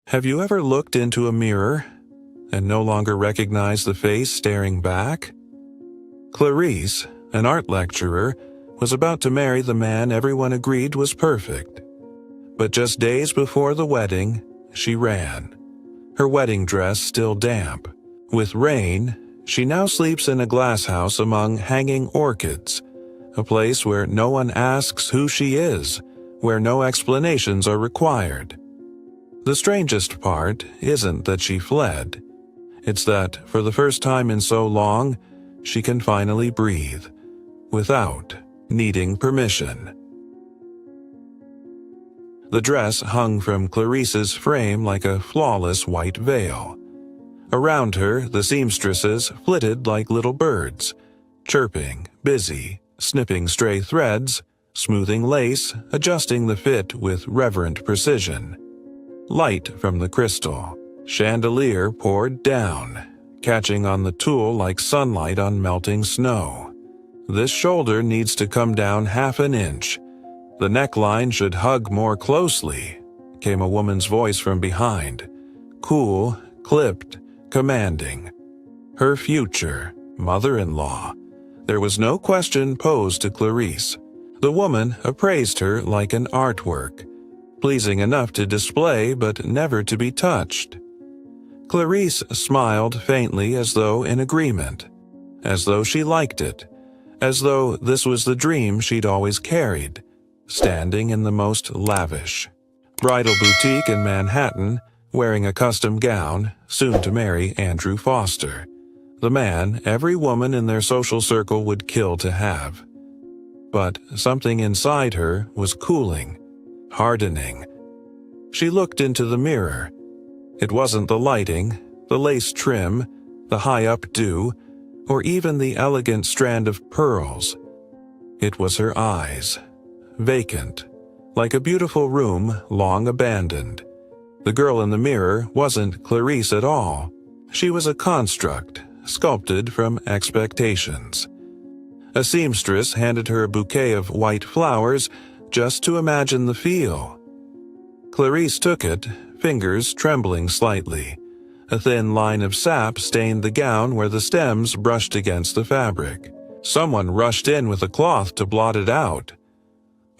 Have you ever looked into a mirror and no longer recognized the face staring back? Clarice, an art lecturer, was about to marry the man everyone agreed was perfect. But just days before the wedding, she ran, her wedding dress still damp. With rain, she now sleeps in a glass house among hanging orchids, a place where no one asks who she is, where no explanations are required. The strangest part isn't that she fled. It's that, for the first time in so long, she can finally breathe, without needing permission. The dress hung from Clarice's frame like a flawless white veil. Around her, the seamstresses flitted like little birds, chirping, busy, snipping stray threads, smoothing lace, adjusting the fit with reverent precision. Light from the crystal chandelier poured down, catching on the tulle like sunlight on melting snow. This shoulder needs to come down half an inch. The neckline should hug more closely, came a woman's voice from behind. Cool, clipped, commanding. Her future mother-in-law. There was no question posed to Clarice. The woman appraised her like an artwork, pleasing enough to display but never to be touched. Clarice smiled faintly as though in agreement, as though she liked it, as though this was the dream she'd always carried, standing in the most lavish bridal boutique in Manhattan, wearing a custom gown, soon to marry Andrew Foster, the man every woman in their social circle would kill to have. But something inside her was cooling, hardening. She looked into the mirror. It wasn't the lighting, the lace trim, the high updo, or even the elegant strand of pearls. It was her eyes, vacant, like a beautiful room long abandoned. The girl in the mirror wasn't Clarice at all. She was a construct, sculpted from expectations. A seamstress handed her a bouquet of white flowers just to imagine the feel. Clarice took it, fingers trembling slightly. A thin line of sap stained the gown where the stems brushed against the fabric. Someone rushed in with a cloth to blot it out.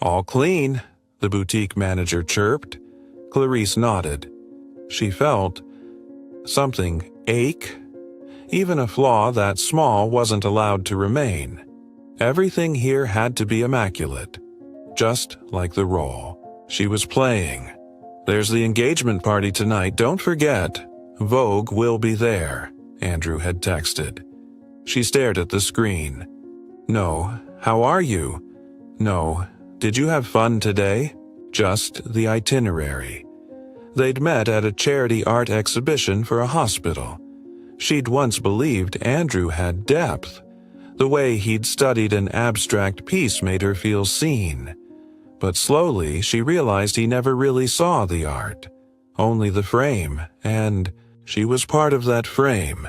"All clean," the boutique manager chirped. Clarice nodded. She felt something ache. Even a flaw that small wasn't allowed to remain. Everything here had to be immaculate, just like the role she was playing. "There's the engagement party tonight, don't forget. Vogue will be there," Andrew had texted. She stared at the screen. "No, how are you? No, did you have fun today?" Just the itinerary. They'd met at a charity art exhibition for a hospital. She'd once believed Andrew had depth. The way he'd studied an abstract piece made her feel seen. But slowly she realized he never really saw the art, only the frame, and she was part of that frame.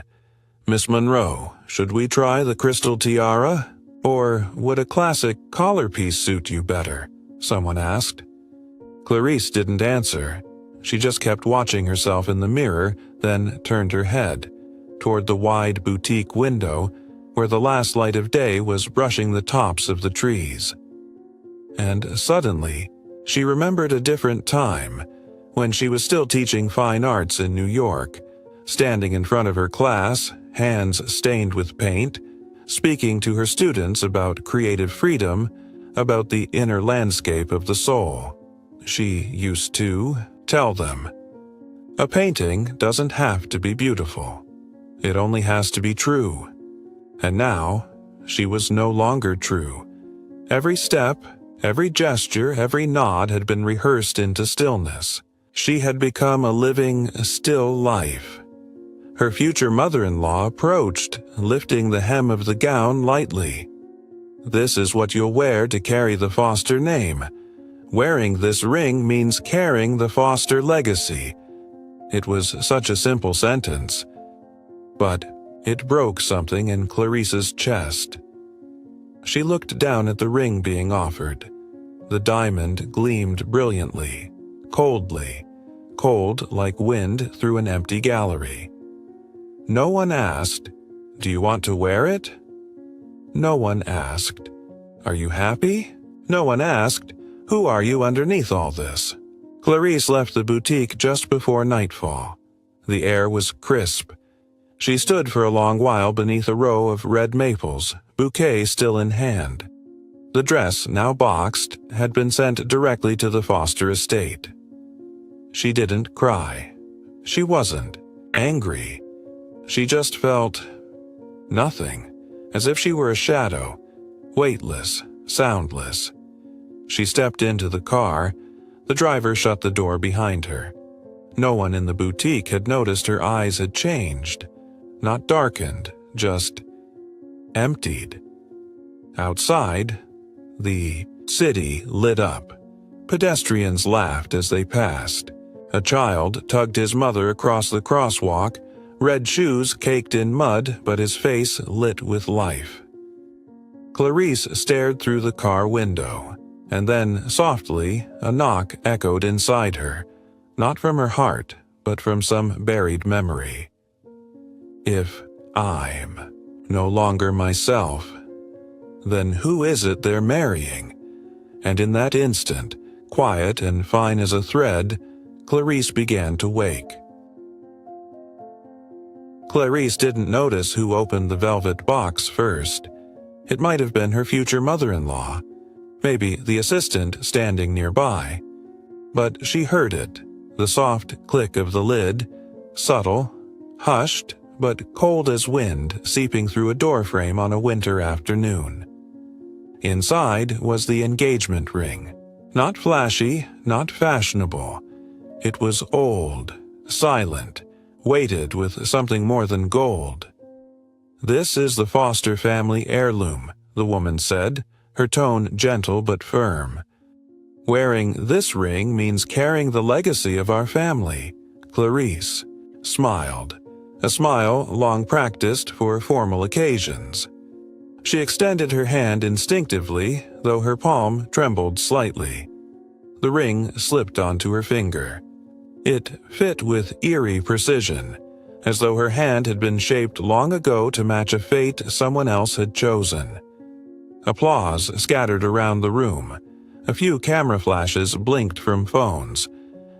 "Miss Monroe, should we try the crystal tiara? Or would a classic collar piece suit you better?" someone asked. Clarice didn't answer. She just kept watching herself in the mirror, then turned her head toward the wide boutique window where the last light of day was brushing the tops of the trees. And suddenly, she remembered a different time, when she was still teaching fine arts in New York, standing in front of her class, hands stained with paint, speaking to her students about creative freedom, about the inner landscape of the soul. She used to tell them, "A painting doesn't have to be beautiful. It only has to be true." And now, she was no longer true. Every step, every gesture, every nod had been rehearsed into stillness. She had become a living, still life. Her future mother-in-law approached, lifting the hem of the gown lightly. "This is what you'll wear to carry the Foster name. Wearing this ring means carrying the Foster legacy." It was such a simple sentence, but it broke something in Clarice's chest. She looked down at the ring being offered. The diamond gleamed brilliantly, coldly, cold like wind through an empty gallery. No one asked, "Do you want to wear it?" No one asked, "Are you happy?" No one asked, "Who are you underneath all this?" Clarice left the boutique just before nightfall. The air was crisp. She stood for a long while beneath a row of red maples, bouquet still in hand. The dress, now boxed, had been sent directly to the Foster estate. She didn't cry. She wasn't angry. She just felt nothing, as if she were a shadow, weightless, soundless. She stepped into the car. The driver shut the door behind her. No one in the boutique had noticed her eyes had changed. Not darkened, just emptied. Outside, the city lit up. Pedestrians laughed as they passed. A child tugged his mother across the crosswalk, red shoes caked in mud but his face lit with life. Clarice stared through the car window, and then, softly, a knock echoed inside her, not from her heart, but from some buried memory. If I'm no longer myself, then who is it they're marrying? And in that instant, quiet and fine as a thread, Clarice began to wake. Clarice didn't notice who opened the velvet box first. It might have been her future mother-in-law, maybe the assistant standing nearby. But she heard it, the soft click of the lid, subtle, hushed, but cold as wind seeping through a doorframe on a winter afternoon. Inside was the engagement ring. Not flashy, not fashionable. It was old, silent, weighted with something more than gold. "This is the Foster family heirloom," the woman said, her tone gentle but firm. "Wearing this ring means carrying the legacy of our family." Clarice smiled, a smile long practiced for formal occasions. She extended her hand instinctively, though her palm trembled slightly. The ring slipped onto her finger. It fit with eerie precision, as though her hand had been shaped long ago to match a fate someone else had chosen. Applause scattered around the room. A few camera flashes blinked from phones.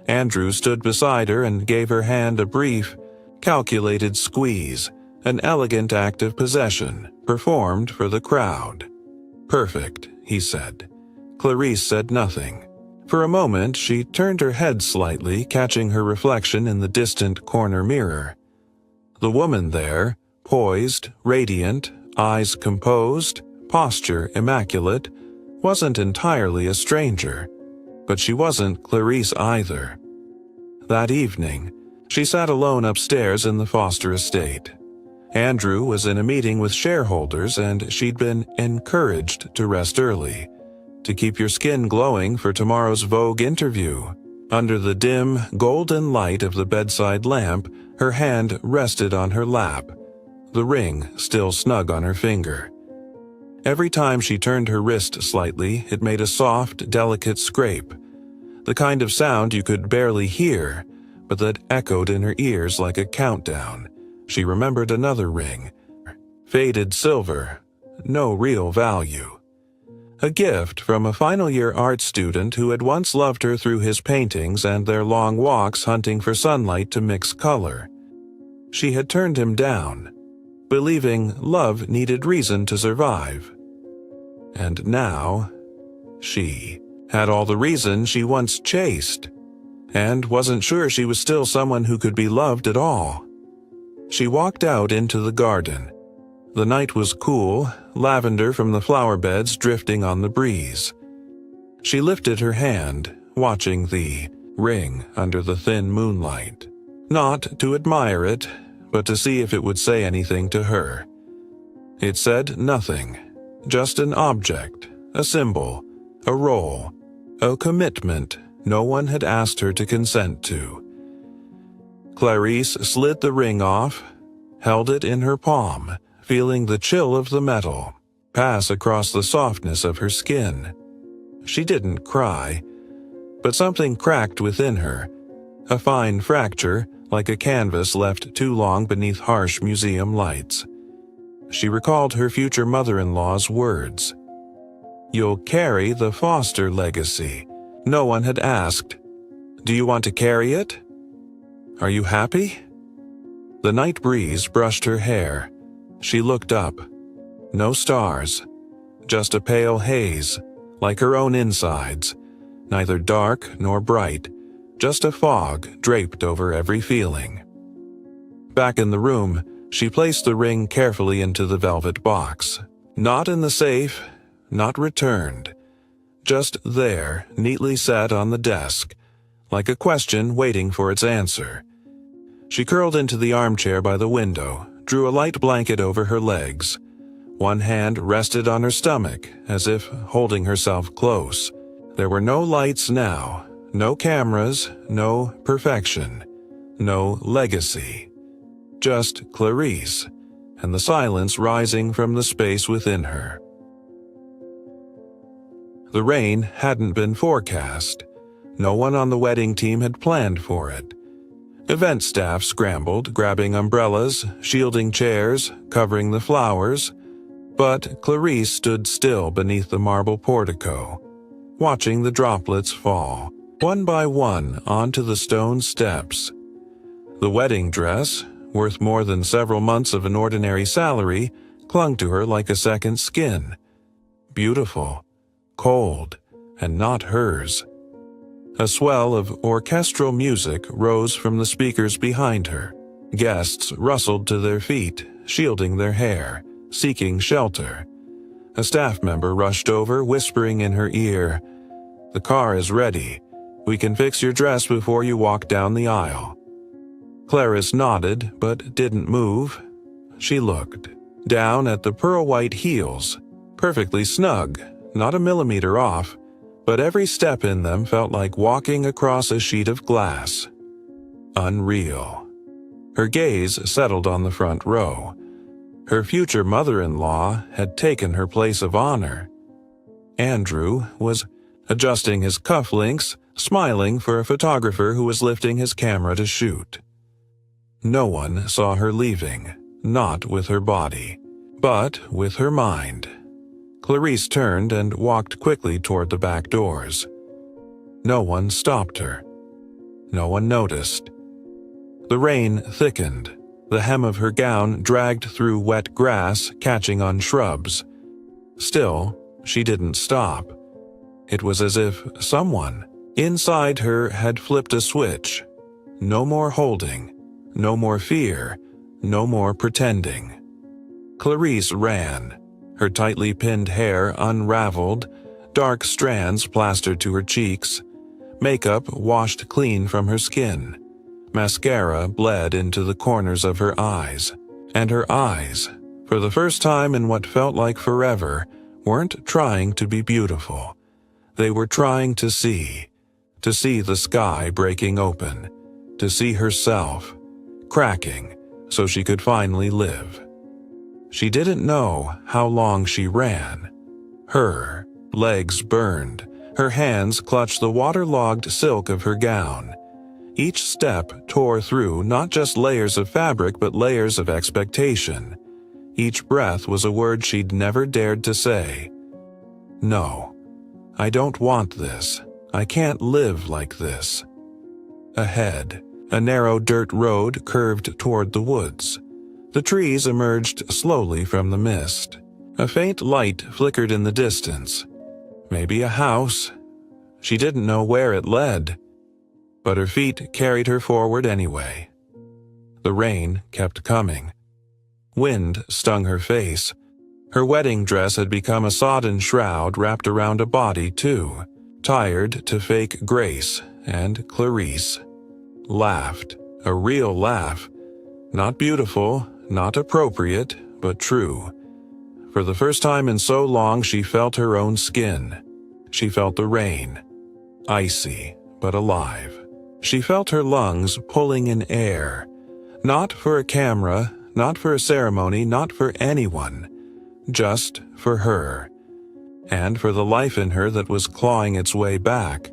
Andrew stood beside her and gave her hand a brief, calculated squeeze, an elegant act of possession, performed for the crowd. "Perfect," he said. Clarice said nothing. For a moment, she turned her head slightly, catching her reflection in the distant corner mirror. The woman there, poised, radiant, eyes composed, posture immaculate, wasn't entirely a stranger, but she wasn't Clarice either. That evening, she sat alone upstairs in the Foster estate. Andrew was in a meeting with shareholders and she'd been encouraged to rest early, to keep your skin glowing for tomorrow's Vogue interview. Under the dim, golden light of the bedside lamp, her hand rested on her lap, the ring still snug on her finger. Every time she turned her wrist slightly, it made a soft, delicate scrape, the kind of sound you could barely hear, but that echoed in her ears like a countdown. She remembered another ring. Faded silver, no real value. A gift from a final-year art student who had once loved her through his paintings and their long walks hunting for sunlight to mix color. She had turned him down, believing love needed reason to survive. And now, she had all the reason she once chased, and wasn't sure she was still someone who could be loved at all. She walked out into the garden. The night was cool, lavender from the flower beds drifting on the breeze. She lifted her hand, watching the ring under the thin moonlight. Not to admire it, but to see if it would say anything to her. It said nothing, just an object, a symbol, a role, a commitment no one had asked her to consent to. Clarice slid the ring off, held it in her palm, feeling the chill of the metal pass across the softness of her skin. She didn't cry, but something cracked within her, a fine fracture like a canvas left too long beneath harsh museum lights. She recalled her future mother-in-law's words. "You'll carry the Foster legacy." No one had asked, "Do you want to carry it? Are you happy?" The night breeze brushed her hair. She looked up. No stars, just a pale haze, like her own insides, neither dark nor bright, just a fog draped over every feeling. Back in the room, she placed the ring carefully into the velvet box. Not in the safe, not returned. Just there, neatly set on the desk, like a question waiting for its answer. She curled into the armchair by the window, drew a light blanket over her legs. One hand rested on her stomach, as if holding herself close. There were no lights now, no cameras, no perfection, no legacy. Just Clarice, and the silence rising from the space within her. The rain hadn't been forecast. No one on the wedding team had planned for it. Event staff scrambled, grabbing umbrellas, shielding chairs, covering the flowers. But Clarice stood still beneath the marble portico, watching the droplets fall, one by one, onto the stone steps. The wedding dress, worth more than several months of an ordinary salary, clung to her like a second skin. Beautiful, cold, and not hers. A swell of orchestral music rose from the speakers behind her. Guests rustled to their feet, shielding their hair, seeking shelter. A staff member rushed over, whispering in her ear, "The car is ready. We can fix your dress before you walk down the aisle." Clarice nodded, but didn't move. She looked down at the pearl-white heels, perfectly snug, not a millimeter off, but every step in them felt like walking across a sheet of glass. Unreal. Her gaze settled on the front row. Her future mother-in-law had taken her place of honor. Andrew was adjusting his cufflinks, smiling for a photographer who was lifting his camera to shoot. No one saw her leaving, not with her body, but with her mind. Clarice turned and walked quickly toward the back doors. No one stopped her. No one noticed. The rain thickened. The hem of her gown dragged through wet grass, catching on shrubs. Still, she didn't stop. It was as if someone inside her had flipped a switch. No more holding, no more fear, no more pretending. Clarice ran. Her tightly pinned hair unraveled, dark strands plastered to her cheeks, makeup washed clean from her skin. Mascara bled into the corners of her eyes. And her eyes, for the first time in what felt like forever, weren't trying to be beautiful. They were trying to see the sky breaking open, to see herself, cracking, so she could finally live. She didn't know how long she ran. Her legs burned. Her hands clutched the waterlogged silk of her gown. Each step tore through not just layers of fabric but layers of expectation. Each breath was a word she'd never dared to say. No, I don't want this. I can't live like this. Ahead, a narrow dirt road curved toward the woods. The trees emerged slowly from the mist. A faint light flickered in the distance. Maybe a house. She didn't know where it led, but her feet carried her forward anyway. The rain kept coming. Wind stung her face. Her wedding dress had become a sodden shroud wrapped around a body, too, tired to fake grace, and Clarice laughed, a real laugh. Not beautiful, not appropriate, but true. For the first time in so long, she felt her own skin. She felt the rain, icy but alive. She felt her lungs pulling in air. Not for a camera, not for a ceremony, not for anyone. Just for her. And for the life in her that was clawing its way back.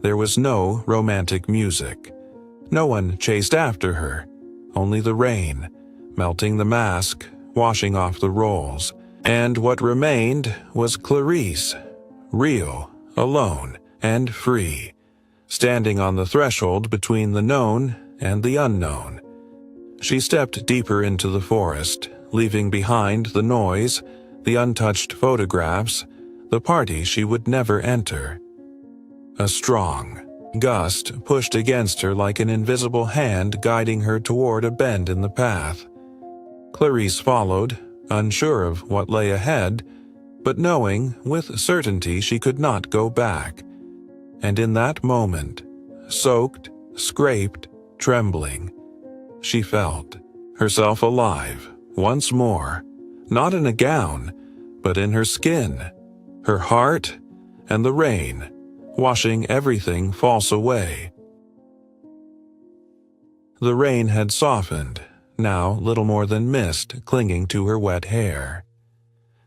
There was no romantic music. No one chased after her, only the rain, melting the mask, washing off the rolls. And what remained was Clarice, real, alone, and free, standing on the threshold between the known and the unknown. She stepped deeper into the forest, leaving behind the noise, the untouched photographs, the party she would never enter. A strong gust pushed against her like an invisible hand guiding her toward a bend in the path. Clarice followed, unsure of what lay ahead, but knowing with certainty she could not go back. And in that moment, soaked, scraped, trembling, she felt herself alive once more, not in a gown, but in her skin, her heart, and the rain, washing everything false away. The rain had softened, now little more than mist clinging to her wet hair.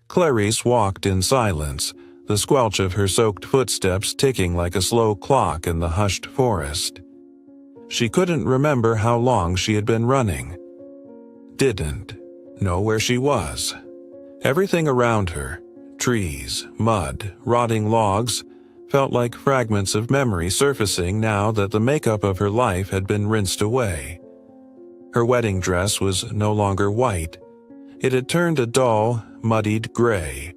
Clarice walked in silence, the squelch of her soaked footsteps ticking like a slow clock in the hushed forest. She couldn't remember how long she had been running. Didn't know where she was. Everything around her, trees, mud, rotting logs, felt like fragments of memory surfacing now that the makeup of her life had been rinsed away. Her wedding dress was no longer white. It had turned a dull, muddied gray.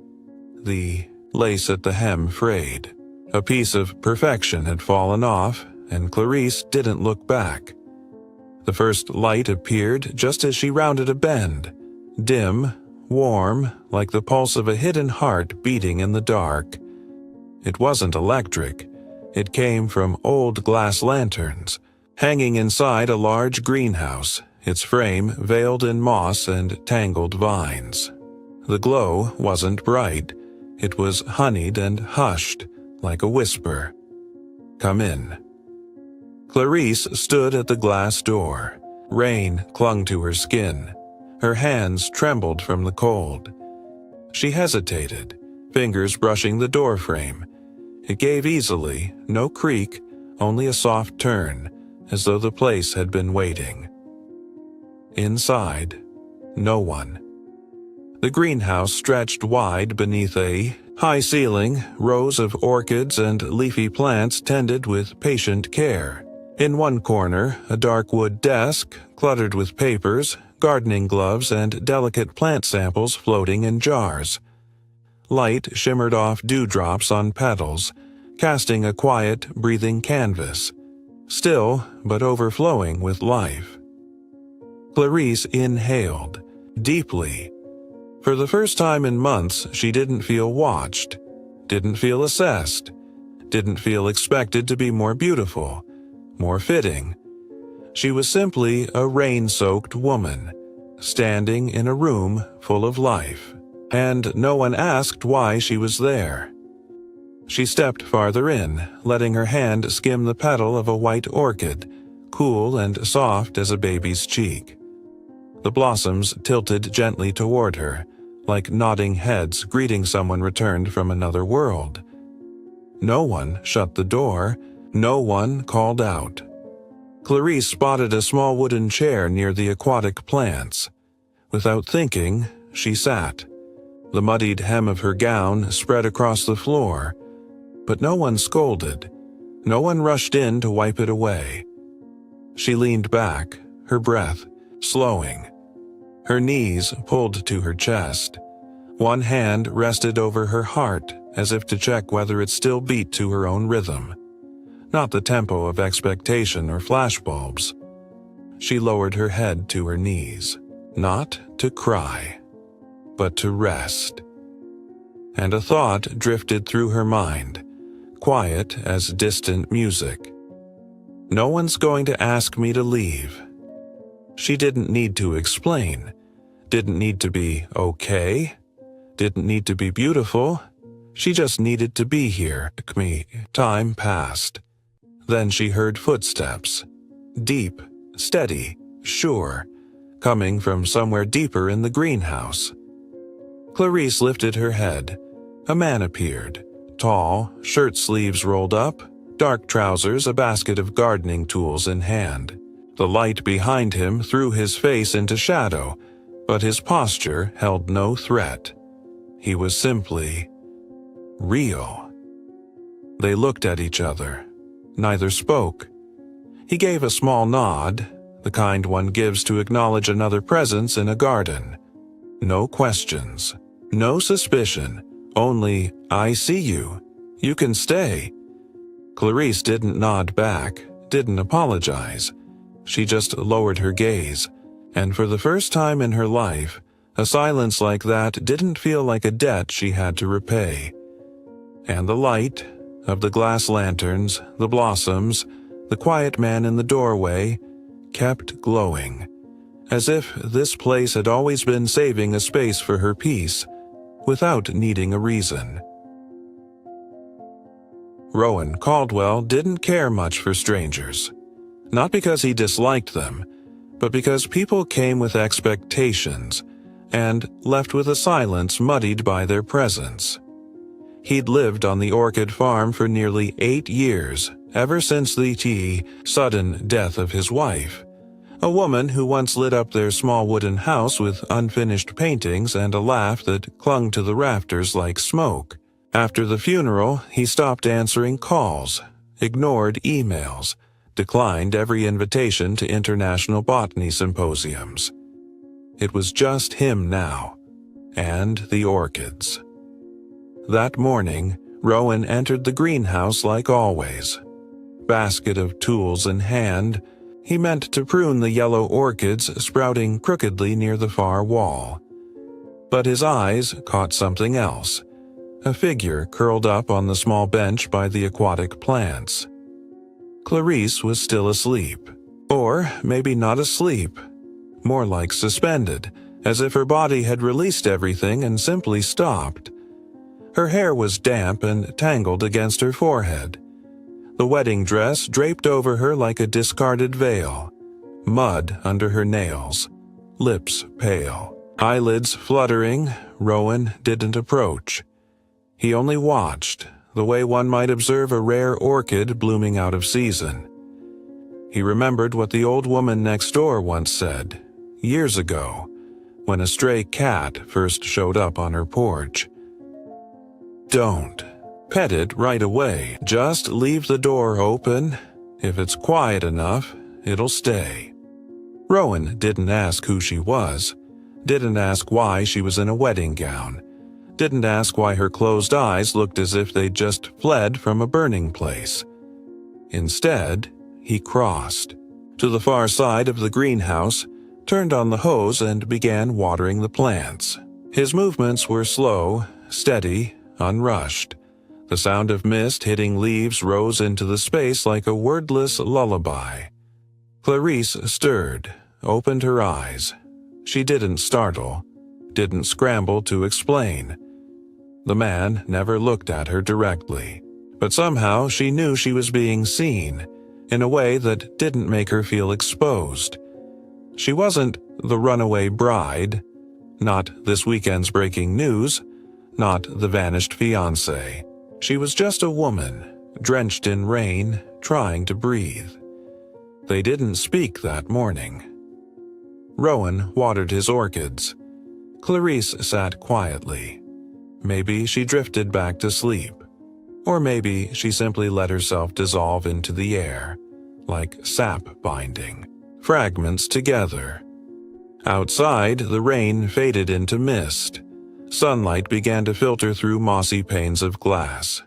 The lace at the hem frayed. A piece of perfection had fallen off, and Clarice didn't look back. The first light appeared just as she rounded a bend, dim, warm, like the pulse of a hidden heart beating in the dark. It wasn't electric. It came from old glass lanterns, hanging inside a large greenhouse, its frame veiled in moss and tangled vines. The glow wasn't bright. It was honeyed and hushed, like a whisper. "Come in." Clarice stood at the glass door. Rain clung to her skin. Her hands trembled from the cold. She hesitated, fingers brushing the door frame. It gave easily, no creak, only a soft turn, as though the place had been waiting. Inside, no one. The greenhouse stretched wide beneath a high ceiling, rows of orchids and leafy plants tended with patient care. In one corner, a dark wood desk, cluttered with papers, gardening gloves, and delicate plant samples floating in jars. Light shimmered off dewdrops on petals, casting a quiet, breathing canvas, still but overflowing with life. Clarice inhaled, deeply. For the first time in months, she didn't feel watched, didn't feel assessed, didn't feel expected to be more beautiful, more fitting. She was simply a rain-soaked woman, standing in a room full of life, and no one asked why she was there. She stepped farther in, letting her hand skim the petal of a white orchid, cool and soft as a baby's cheek. The blossoms tilted gently toward her, like nodding heads greeting someone returned from another world. No one shut the door, no one called out. Clarice spotted a small wooden chair near the aquatic plants. Without thinking, she sat. The muddied hem of her gown spread across the floor, but no one scolded. No one rushed in to wipe it away. She leaned back, her breath slowing. Her knees pulled to her chest. One hand rested over her heart, as if to check whether it still beat to her own rhythm. Not the tempo of expectation or flashbulbs. She lowered her head to her knees, not to cry, but to rest. And a thought drifted through her mind, quiet as distant music. No one's going to ask me to leave. She didn't need to explain, didn't need to be okay, didn't need to be beautiful. She just needed to be here. Time passed. Then she heard footsteps, deep, steady, sure, coming from somewhere deeper in the greenhouse. Clarice lifted her head. A man appeared, tall, shirt sleeves rolled up, dark trousers, a basket of gardening tools in hand. The light behind him threw his face into shadow, but his posture held no threat. He was simply real. They looked at each other. Neither spoke. He gave a small nod, the kind one gives to acknowledge another presence in a garden. No questions, no suspicion, only, "I see you. You can stay." Clarice didn't nod back, didn't apologize. She just lowered her gaze, and for the first time in her life, a silence like that didn't feel like a debt she had to repay. And the light of the glass lanterns, the blossoms, the quiet man in the doorway kept glowing, as if this place had always been saving a space for her peace, without needing a reason. Rowan Caldwell didn't care much for strangers. Not because he disliked them, but because people came with expectations and left with a silence muddied by their presence. He'd lived on the orchid farm for nearly 8 years, ever since the sudden death of his wife, a woman who once lit up their small wooden house with unfinished paintings and a laugh that clung to the rafters like smoke. After the funeral, he stopped answering calls, ignored emails, declined every invitation to international botany symposiums. It was just him now, and the orchids. That morning, Rowan entered the greenhouse like always. Basket of tools in hand, he meant to prune the yellow orchids sprouting crookedly near the far wall. But his eyes caught something else, a figure curled up on the small bench by the aquatic plants. Clarice was still asleep, or maybe not asleep, more like suspended, as if her body had released everything and simply stopped. Her hair was damp and tangled against her forehead. The wedding dress draped over her like a discarded veil, mud under her nails, lips pale, eyelids fluttering. Rowan didn't approach. He only watched, the way one might observe a rare orchid blooming out of season. He remembered what the old woman next door once said, years ago, when a stray cat first showed up on her porch. Don't pet it right away. Just leave the door open. If it's quiet enough, it'll stay. Rowan didn't ask who she was, didn't ask why she was in a wedding gown, didn't ask why her closed eyes looked as if they'd just fled from a burning place. Instead, he crossed to the far side of the greenhouse, turned on the hose and began watering the plants. His movements were slow, steady, unrushed. The sound of mist hitting leaves rose into the space like a wordless lullaby. Clarice stirred, opened her eyes. She didn't startle, didn't scramble to explain. The man never looked at her directly, but somehow she knew she was being seen, in a way that didn't make her feel exposed. She wasn't the runaway bride, not this weekend's breaking news, not the vanished fiancé. She was just a woman, drenched in rain, trying to breathe. They didn't speak that morning. Rowan watered his orchids. Clarice sat quietly. Maybe she drifted back to sleep. Or maybe she simply let herself dissolve into the air, like sap binding, fragments together. Outside, the rain faded into mist. Sunlight began to filter through mossy panes of glass.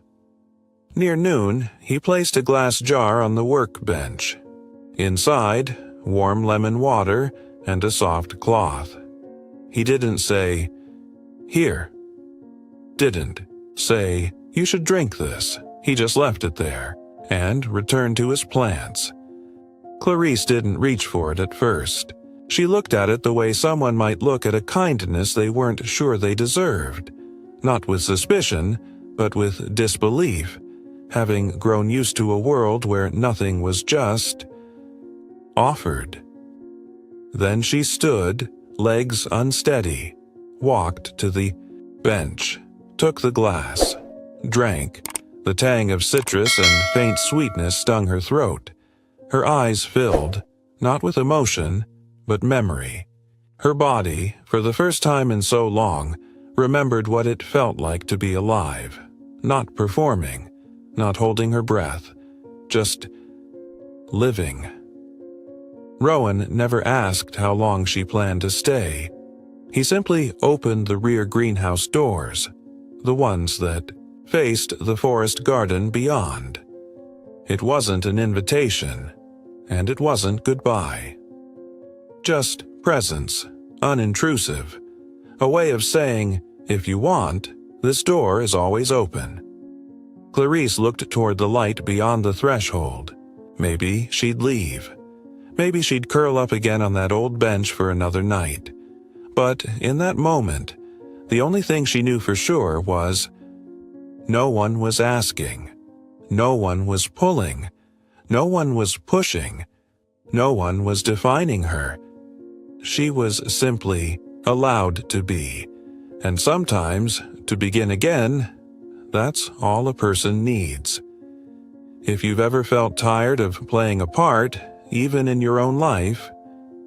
Near noon, he placed a glass jar on the workbench. Inside, warm lemon water and a soft cloth. He didn't say, "Here." Didn't say, "You should drink this." He just left it there and returned to his plants. Clarice didn't reach for it at first. She looked at it the way someone might look at a kindness they weren't sure they deserved. Not with suspicion, but with disbelief, having grown used to a world where nothing was just offered. Then she stood, legs unsteady, walked to the bench, took the glass, drank, The tang of citrus and faint sweetness stung her throat. Her eyes filled, not with emotion, but memory. Her body, for the first time in so long, remembered what it felt like to be alive, not performing, not holding her breath, just living. Rowan never asked how long she planned to stay. He simply opened the rear greenhouse doors, the ones that faced the forest garden beyond. It wasn't an invitation, and it wasn't goodbye. Just presence, unintrusive. A way of saying, if you want, this door is always open. Clarice looked toward the light beyond the threshold. Maybe she'd leave. Maybe she'd curl up again on that old bench for another night. But in that moment, the only thing she knew for sure was no one was asking. No one was pulling. No one was pushing. No one was defining her. She was simply allowed to be. And sometimes, to begin again, that's all a person needs. If you've ever felt tired of playing a part, even in your own life,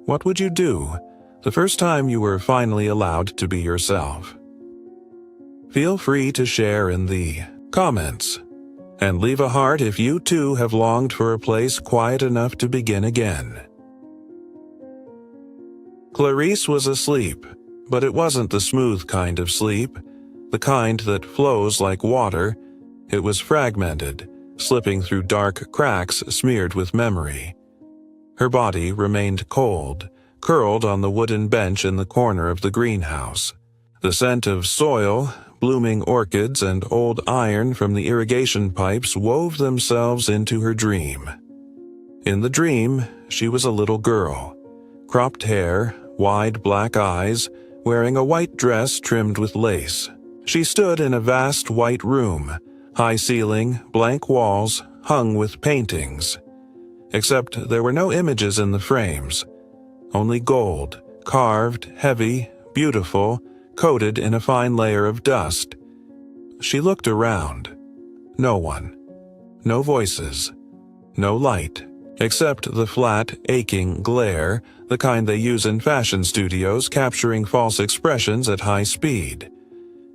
what would you do the first time you were finally allowed to be yourself? Feel free to share in the comments, and leave a heart if you too have longed for a place quiet enough to begin again. Clarice was asleep, but it wasn't the smooth kind of sleep, the kind that flows like water. It was fragmented, slipping through dark cracks smeared with memory. Her body remained cold, curled on the wooden bench in the corner of the greenhouse. The scent of soil, blooming orchids, and old iron from the irrigation pipes wove themselves into her dream. In the dream, she was a little girl. Cropped hair, wide black eyes, wearing a white dress trimmed with lace. She stood in a vast white room, high ceiling, blank walls, hung with paintings. Except there were no images in the frames. Only gold, carved, heavy, beautiful, coated in a fine layer of dust. She looked around. No one. No voices. No light, except the flat, aching glare, the kind they use in fashion studios capturing false expressions at high speed.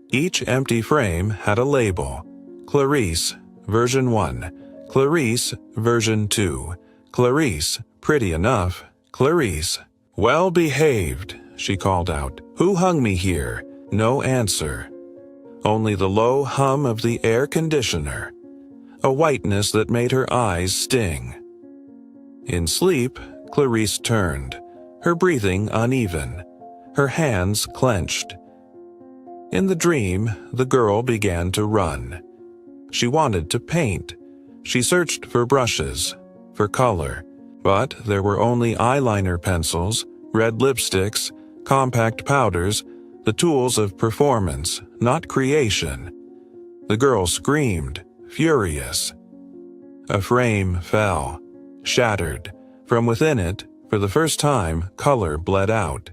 Each empty frame had a label. Clarice, version 1. Clarice, version 2. Clarice, pretty enough. Clarice, well behaved, she called out. Who hung me here? No answer. Only the low hum of the air conditioner. A whiteness that made her eyes sting. In sleep, Clarice turned, her breathing uneven, her hands clenched. In the dream, the girl began to run. She wanted to paint. She searched for brushes, for color, but there were only eyeliner pencils, red lipsticks, compact powders, the tools of performance, not creation. The girl screamed, furious. A frame fell, shattered. From within it, for the first time, color bled out.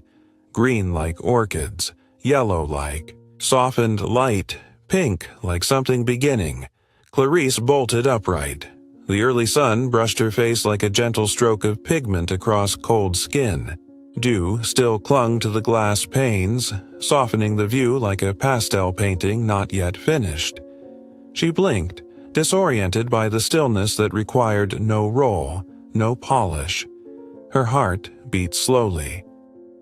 Green like orchids, yellow like, softened light, pink like something beginning. Clarice bolted upright. The early sun brushed her face like a gentle stroke of pigment across cold skin. Dew still clung to the glass panes, softening the view like a pastel painting not yet finished. She blinked, disoriented by the stillness that required no roll, no polish. Her heart beat slowly.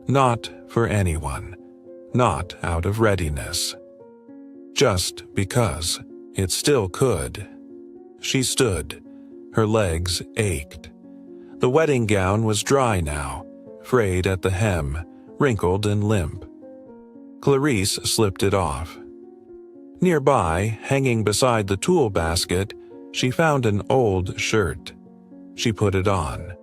Not for anyone. Not out of readiness. Just because it still could. She stood. Her legs ached. The wedding gown was dry now, frayed at the hem, wrinkled and limp. Clarice slipped it off. Nearby, hanging beside the tool basket, she found an old shirt. She put it on.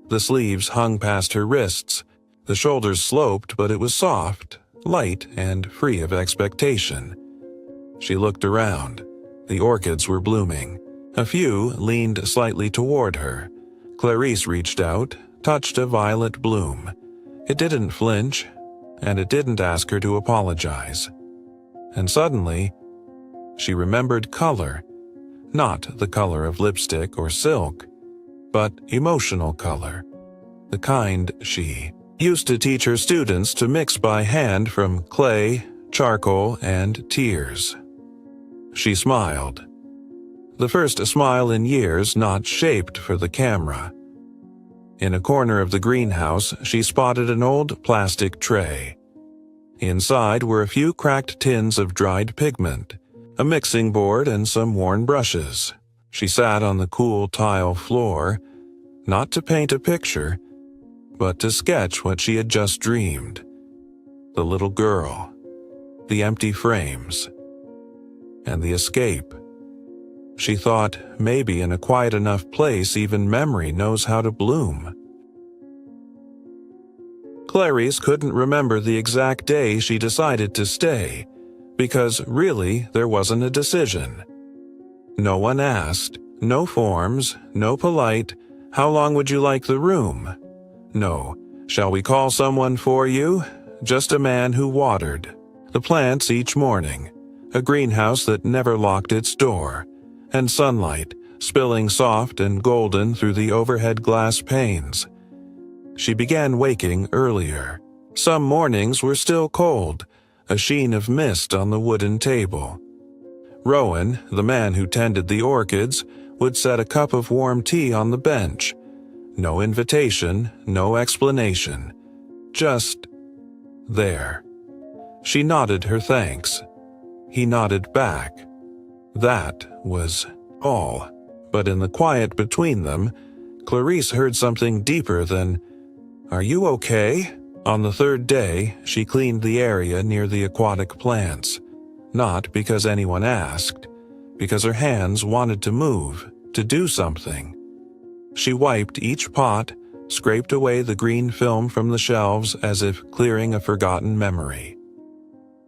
The sleeves hung past her wrists. The shoulders sloped, but it was soft, light, and free of expectation. She looked around. The orchids were blooming. A few leaned slightly toward her. Clarice reached out, touched a violet bloom. It didn't flinch, and it didn't ask her to apologize. And suddenly, she remembered color, not the color of lipstick or silk, but emotional color, the kind she used to teach her students to mix by hand from clay, charcoal, and tears. She smiled. The first smile in years not shaped for the camera. In a corner of the greenhouse, she spotted an old plastic tray. Inside were a few cracked tins of dried pigment, a mixing board, and some worn brushes. She sat on the cool tile floor, not to paint a picture, but to sketch what she had just dreamed. The little girl, the empty frames, and the escape. She thought maybe in a quiet enough place even memory knows how to bloom. Clarice couldn't remember the exact day she decided to stay, because really there wasn't a decision. No one asked, no forms, no polite, "How long would you like the room?" No, "Shall we call someone for you?" Just a man who watered the plants each morning, a greenhouse that never locked its door, and sunlight spilling soft and golden through the overhead glass panes. She began waking earlier. Some mornings were still cold, a sheen of mist on the wooden table. Rowan, the man who tended the orchids, would set a cup of warm tea on the bench. No invitation, no explanation. Just there. She nodded her thanks. He nodded back. That was all. But in the quiet between them, Clarice heard something deeper than, "Are you okay?" On the third day, she cleaned the area near the aquatic plants. Not because anyone asked, because her hands wanted to move, to do something. She wiped each pot, scraped away the green film from the shelves as if clearing a forgotten memory.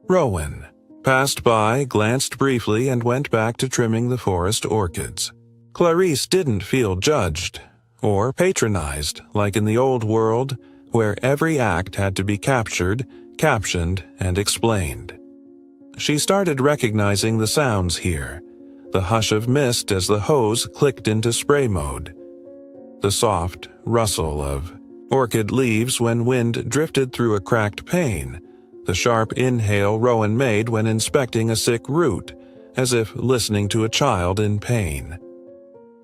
Rowan passed by, glanced briefly, and went back to trimming the forest orchids. Clarice didn't feel judged or patronized like in the old world where every act had to be captured, captioned, and explained. She started recognizing the sounds here, the hush of mist as the hose clicked into spray mode, the soft rustle of orchid leaves when wind drifted through a cracked pane, the sharp inhale Rowan made when inspecting a sick root, as if listening to a child in pain.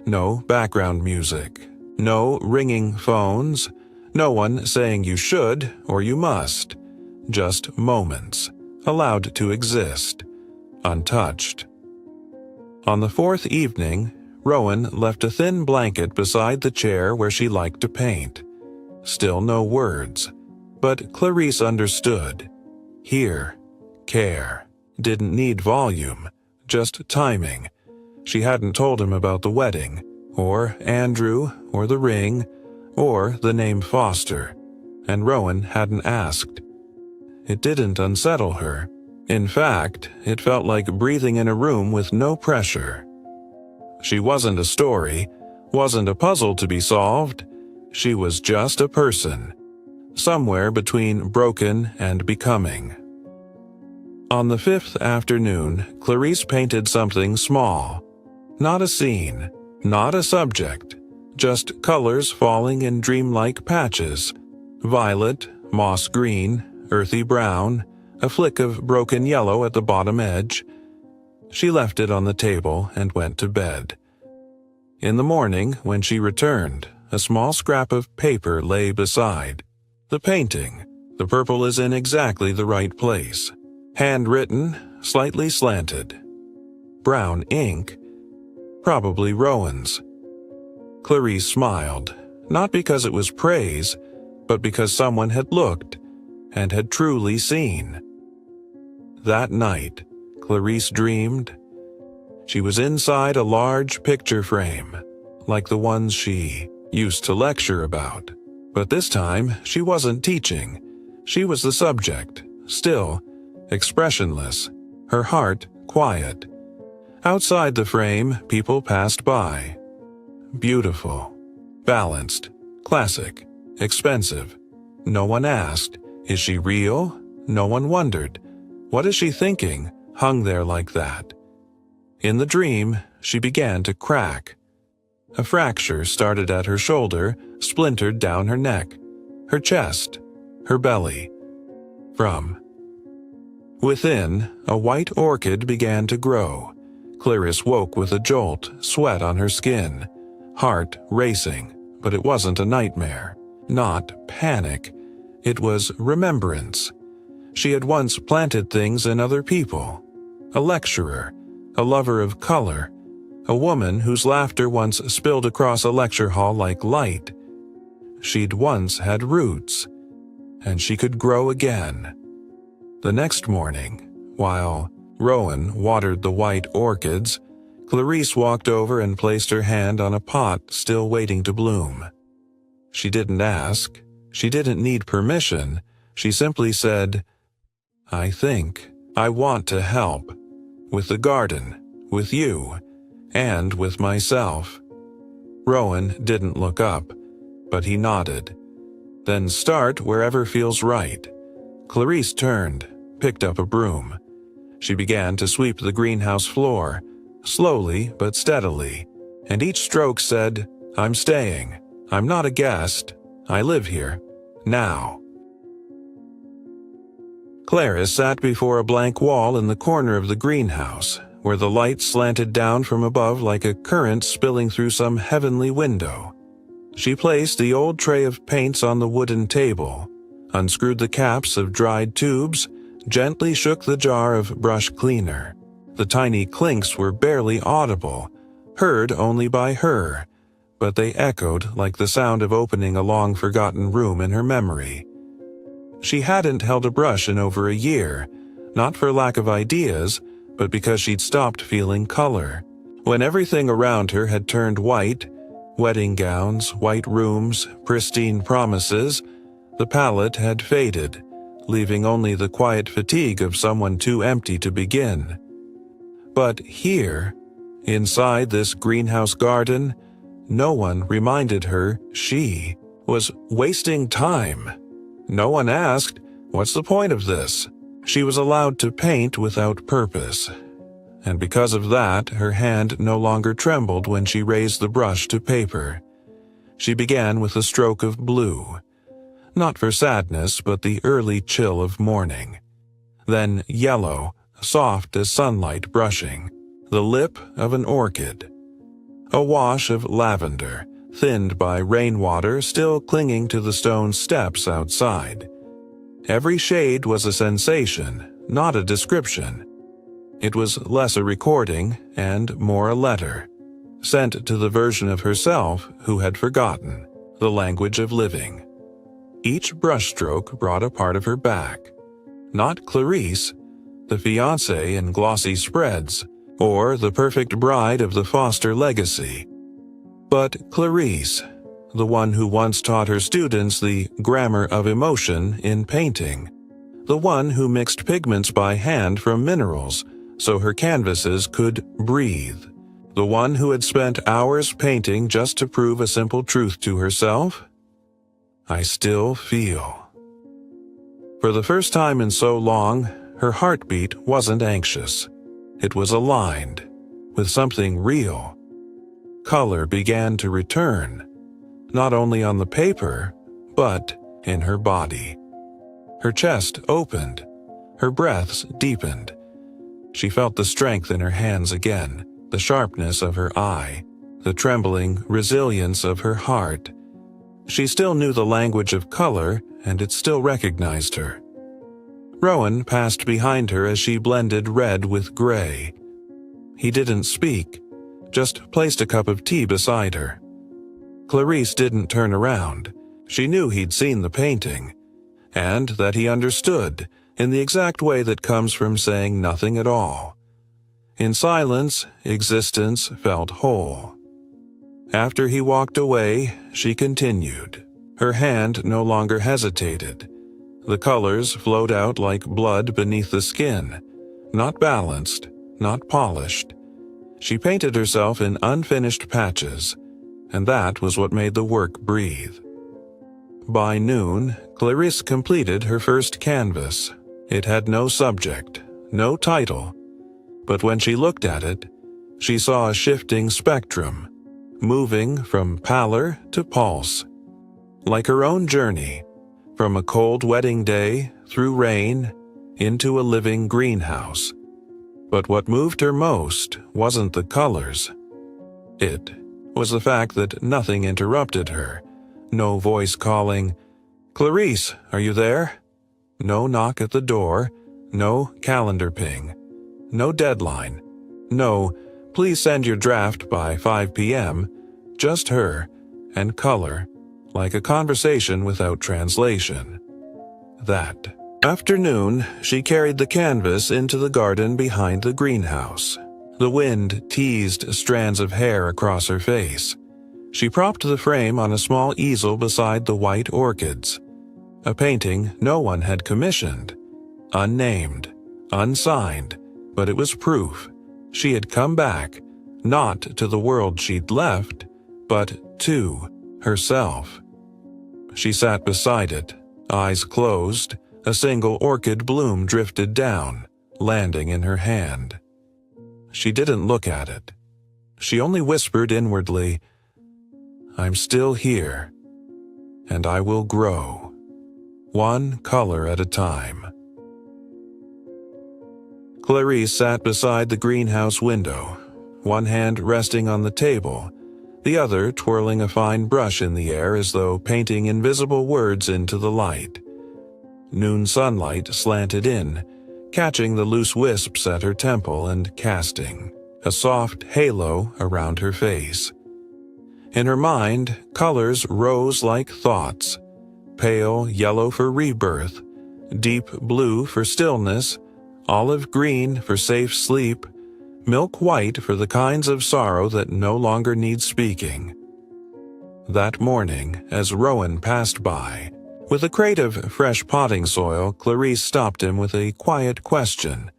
No background music, no ringing phones, no one saying you should or you must, just moments, allowed to exist, untouched. On the fourth evening, Rowan left a thin blanket beside the chair where she liked to paint. Still no words, but Clarice understood. Here, care. Didn't need volume, just timing. She hadn't told him about the wedding, or Andrew, or the ring, or the name Foster, and Rowan hadn't asked. It didn't unsettle her. In fact, it felt like breathing in a room with no pressure. She wasn't a story, wasn't a puzzle to be solved. She was just a person, somewhere between broken and becoming. On the fifth afternoon, Clarice painted something small. Not a scene, not a subject, just colors falling in dreamlike patches. Violet, moss green, earthy brown, a flick of broken yellow at the bottom edge. She left it on the table and went to bed. In the morning, when she returned, a small scrap of paper lay beside. The painting. The purple is in exactly the right place. Handwritten, slightly slanted. Brown ink. Probably Rowan's. Clarice smiled, not because it was praise, but because someone had looked and had truly seen. That night, Clarice dreamed. She was inside a large picture frame, like the ones she used to lecture about. But this time, she wasn't teaching. She was the subject, still, expressionless, her heart quiet. Outside the frame, people passed by. Beautiful, balanced, classic, expensive. No one asked, is she real? No one wondered. What is she thinking, hung there like that? In the dream, she began to crack. A fracture started at her shoulder, splintered down her neck, her chest, her belly. From within, a white orchid began to grow. Clarice woke with a jolt, sweat on her skin, heart racing, but it wasn't a nightmare. Not panic. It was remembrance. She had once planted things in other people. A lecturer, a lover of color, a woman whose laughter once spilled across a lecture hall like light. She'd once had roots, and she could grow again. The next morning, while Rowan watered the white orchids, Clarice walked over and placed her hand on a pot still waiting to bloom. She didn't ask. She didn't need permission. She simply said, "I think I want to help. With the garden, with you, and with myself." Rowan didn't look up, but he nodded. "Then start wherever feels right." Clarice turned, picked up a broom. She began to sweep the greenhouse floor, slowly but steadily, and each stroke said, "I'm staying. I'm not a guest. I live here. Now." Clarice sat before a blank wall in the corner of the greenhouse, where the light slanted down from above like a current spilling through some heavenly window. She placed the old tray of paints on the wooden table, unscrewed the caps of dried tubes, gently shook the jar of brush cleaner. The tiny clinks were barely audible, heard only by her, but they echoed like the sound of opening a long-forgotten room in her memory. She hadn't held a brush in over a year, not for lack of ideas, but because she'd stopped feeling color. When everything around her had turned white, wedding gowns, white rooms, pristine promises, the palette had faded, leaving only the quiet fatigue of someone too empty to begin. But here, inside this greenhouse garden, no one reminded her she was wasting time. No one asked, "What's the point of this?" She was allowed to paint without purpose, and because of that, her hand no longer trembled when she raised the brush to paper. She began with a stroke of blue, not for sadness but the early chill of morning. Then yellow, soft as sunlight brushing, the lip of an orchid. A wash of lavender, thinned by rainwater still clinging to the stone steps outside. Every shade was a sensation, not a description. It was less a recording and more a letter, sent to the version of herself who had forgotten the language of living. Each brushstroke brought a part of her back. Not Clarice, the fiancée in glossy spreads, or the perfect bride of the Foster legacy, but Clarice, the one who once taught her students the grammar of emotion in painting, the one who mixed pigments by hand from minerals so her canvases could breathe, the one who had spent hours painting just to prove a simple truth to herself. I still feel. For the first time in so long, her heartbeat wasn't anxious. It was aligned with something real. Color began to return, not only on the paper, but in her body. Her chest opened, her breaths deepened. She felt the strength in her hands again, the sharpness of her eye, the trembling resilience of her heart. She still knew the language of color, and it still recognized her. Rowan passed behind her as she blended red with gray. He didn't speak, just placed a cup of tea beside her. Clarice didn't turn around. She knew he'd seen the painting, and that he understood in the exact way that comes from saying nothing at all. In silence, existence felt whole. After he walked away, she continued. Her hand no longer hesitated. The colors flowed out like blood beneath the skin, not balanced, not polished. She painted herself in unfinished patches, and that was what made the work breathe. By noon, Clarice completed her first canvas. It had no subject, no title, but when she looked at it, She saw a shifting spectrum, moving from pallor to pulse, like her own journey, from a cold wedding day through rain into a living greenhouse. But what moved her most wasn't the colors. It was the fact that nothing interrupted her. No voice calling, "Clarice, are you there?" No knock at the door, no calendar ping, no deadline, no, "Please send your draft by 5 p.m., just her and color, like a conversation without translation. That afternoon, she carried the canvas into the garden behind the greenhouse. The wind teased strands of hair across her face. She propped the frame on a small easel beside the white orchids. A painting no one had commissioned. Unnamed, unsigned, but it was proof. She had come back, not to the world she'd left, but to herself. She sat beside it, eyes closed. A single orchid bloom drifted down, landing in her hand. She didn't look at it. She only whispered inwardly, "I'm still here, and I will grow, one color at a time." Clarice sat beside the greenhouse window, one hand resting on the table, the other twirling a fine brush in the air as though painting invisible words into the light. Noon sunlight slanted in, catching the loose wisps at her temple and casting a soft halo around her face. In her mind, colors rose like thoughts, pale yellow for rebirth, deep blue for stillness, olive green for safe sleep, milk white for the kinds of sorrow that no longer need speaking. That morning, as Rowan passed by, with a crate of fresh potting soil, Clarice stopped him with a quiet question.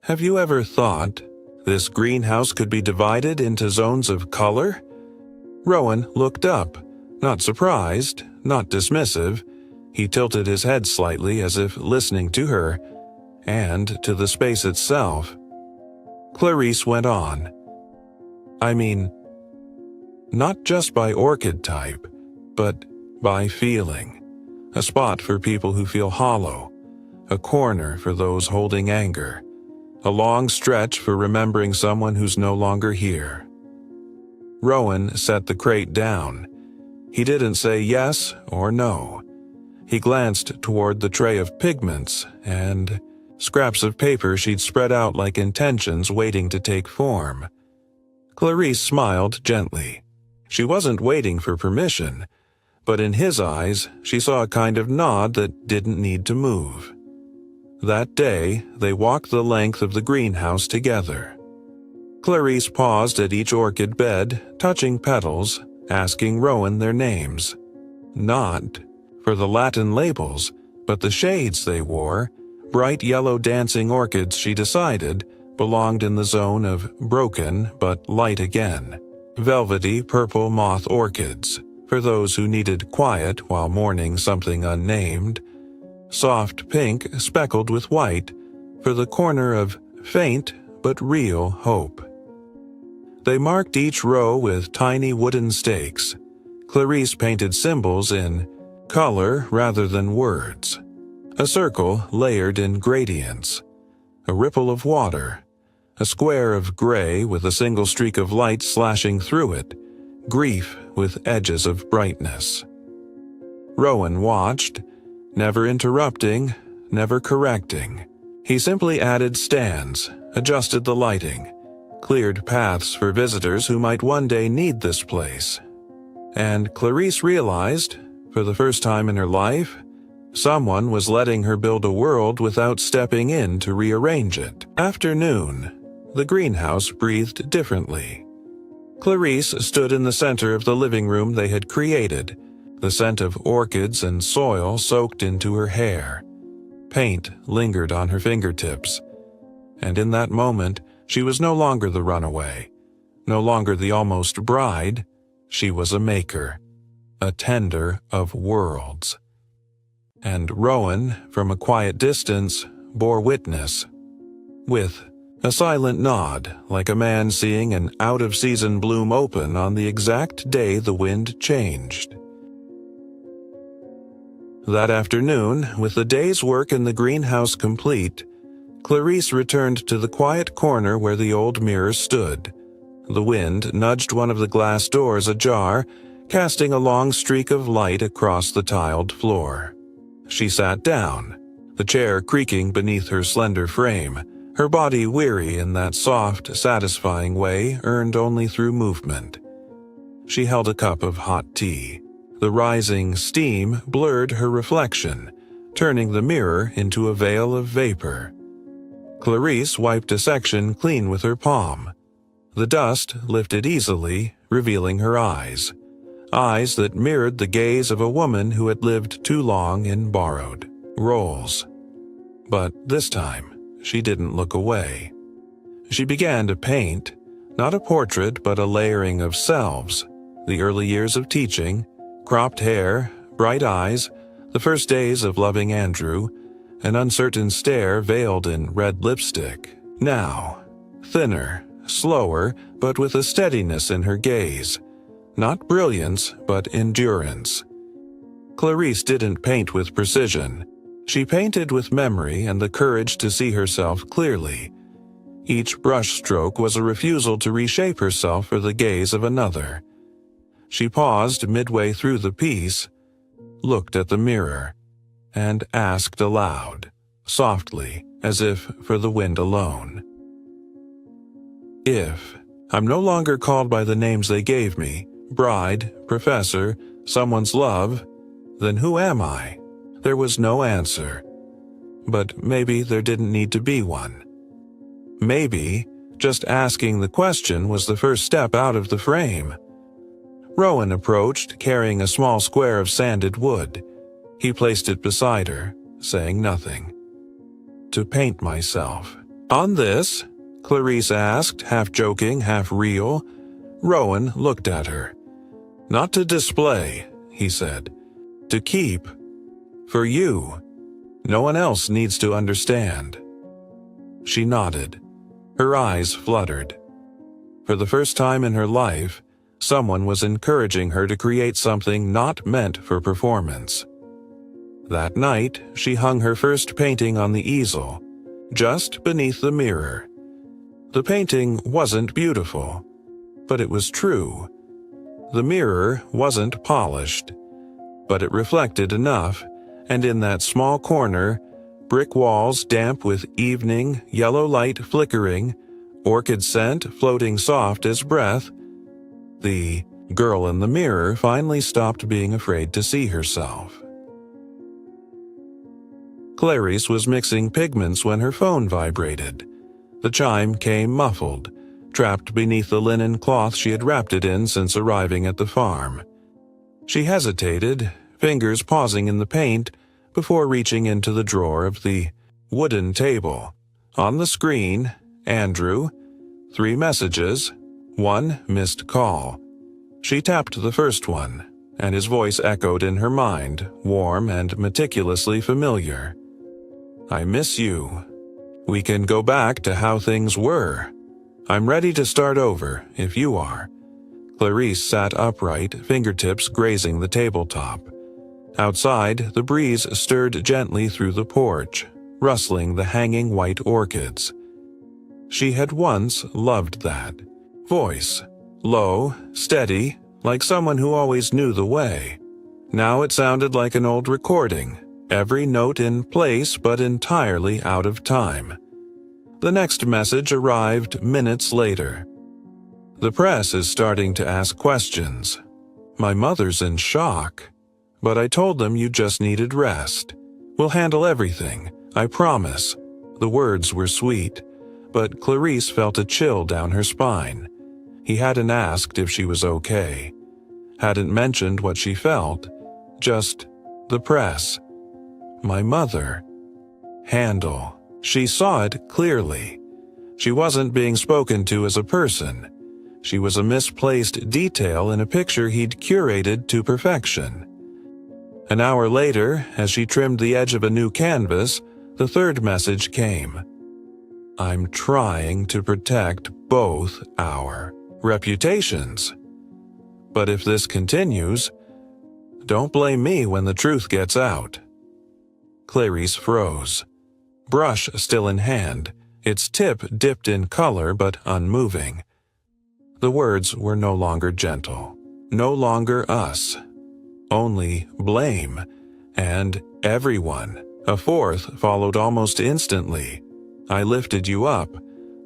"Have you ever thought this greenhouse could be divided into zones of color?" Rowan looked up, not surprised, not dismissive. He tilted his head slightly as if listening to her, and to the space itself. Clarice went on. "I mean, not just by orchid type, but by feeling. A spot for people who feel hollow, a corner for those holding anger, a long stretch for remembering someone who's no longer here." Rowan set the crate down. He didn't say yes or no. He glanced toward the tray of pigments and scraps of paper she'd spread out like intentions waiting to take form. Clarice smiled gently. She wasn't waiting for permission, but in his eyes, she saw a kind of nod that didn't need to move. That day, they walked the length of the greenhouse together. Clarice paused at each orchid bed, touching petals, asking Rowan their names. Not for the Latin labels, but the shades they wore, bright yellow dancing orchids she decided belonged in the zone of broken but light again. Velvety purple moth orchids, for those who needed quiet while mourning something unnamed. Soft pink speckled with white, for the corner of faint but real hope. They marked each row with tiny wooden stakes. Clarice painted symbols in color rather than words. A circle layered in gradients. A ripple of water. A square of gray with a single streak of light slashing through it. Grief with edges of brightness. Rowan watched, never interrupting, never correcting. He simply added stands, adjusted the lighting, cleared paths for visitors who might one day need this place. And Clarice realized, for the first time in her life, someone was letting her build a world without stepping in to rearrange it. Afternoon, the greenhouse breathed differently. Clarice stood in the center of the living room they had created, the scent of orchids and soil soaked into her hair. Paint lingered on her fingertips. And in that moment, she was no longer the runaway, no longer the almost bride. She was a maker, a tender of worlds. And Rowan, from a quiet distance, bore witness. With A silent nod, like a man seeing an out-of-season bloom open on the exact day the wind changed. That afternoon, with the day's work in the greenhouse complete, Clarice returned to the quiet corner where the old mirror stood. The wind nudged one of the glass doors ajar, casting a long streak of light across the tiled floor. She sat down, the chair creaking beneath her slender frame, her body weary in that soft, satisfying way earned only through movement. She held a cup of hot tea. The rising steam blurred her reflection, turning the mirror into a veil of vapor. Clarice wiped a section clean with her palm. The dust lifted easily, revealing her eyes. Eyes that mirrored the gaze of a woman who had lived too long in borrowed roles. But this time, she didn't look away. She began to paint, not a portrait but a layering of selves, the early years of teaching, cropped hair, bright eyes, the first days of loving Andrew, an uncertain stare veiled in red lipstick. Now, thinner, slower, but with a steadiness in her gaze. Not brilliance, but endurance. Clarice didn't paint with precision. She painted with memory and the courage to see herself clearly. Each brushstroke was a refusal to reshape herself for the gaze of another. She paused midway through the piece, looked at the mirror, and asked aloud, softly, as if for the wind alone. If I'm no longer called by the names they gave me, bride, professor, someone's love, then who am I? There was no answer. But maybe there didn't need to be one. Maybe just asking the question was the first step out of the frame. Rowan approached, carrying a small square of sanded wood. He placed it beside her, saying nothing. To paint myself. On this? Clarice asked, half joking, half real. Rowan looked at her. Not to display, he said. To keep. For you. No one else needs to understand. She nodded. Her eyes fluttered. For the first time in her life, someone was encouraging her to create something not meant for performance. That night, she hung her first painting on the easel, just beneath the mirror. The painting wasn't beautiful, but it was true. The mirror wasn't polished, but it reflected enough, and in that small corner, brick walls damp with evening, yellow light flickering, orchid scent floating soft as breath, the girl in the mirror finally stopped being afraid to see herself. Clarice was mixing pigments when her phone vibrated. The chime came muffled, trapped beneath the linen cloth she had wrapped it in since arriving at the farm. She hesitated, fingers pausing in the paint, before reaching into the drawer of the wooden table. On the screen, Andrew, 3 messages, 1 missed call. She tapped the first one, and his voice echoed in her mind, warm and meticulously familiar. I miss you. We can go back to how things were. I'm ready to start over, if you are. Clarice sat upright, fingertips grazing the tabletop. Outside, the breeze stirred gently through the porch, rustling the hanging white orchids. She had once loved that voice. Low, steady, like someone who always knew the way. Now it sounded like an old recording, every note in place but entirely out of time. The next message arrived minutes later. The press is starting to ask questions. My mother's in shock, but I told them you just needed rest. We'll handle everything, I promise. The words were sweet, but Clarice felt a chill down her spine. He hadn't asked if she was okay. Hadn't mentioned what she felt. Just the press. My mother. Handle. She saw it clearly. She wasn't being spoken to as a person. She was a misplaced detail in a picture he'd curated to perfection. An hour later, as she trimmed the edge of a new canvas, the third message came. I'm trying to protect both our reputations. But if this continues, don't blame me when the truth gets out." Clarice froze. Brush still in hand, its tip dipped in color but unmoving. The words were no longer gentle, no longer us. Only blame, and everyone. A fourth followed almost instantly. "I lifted you up.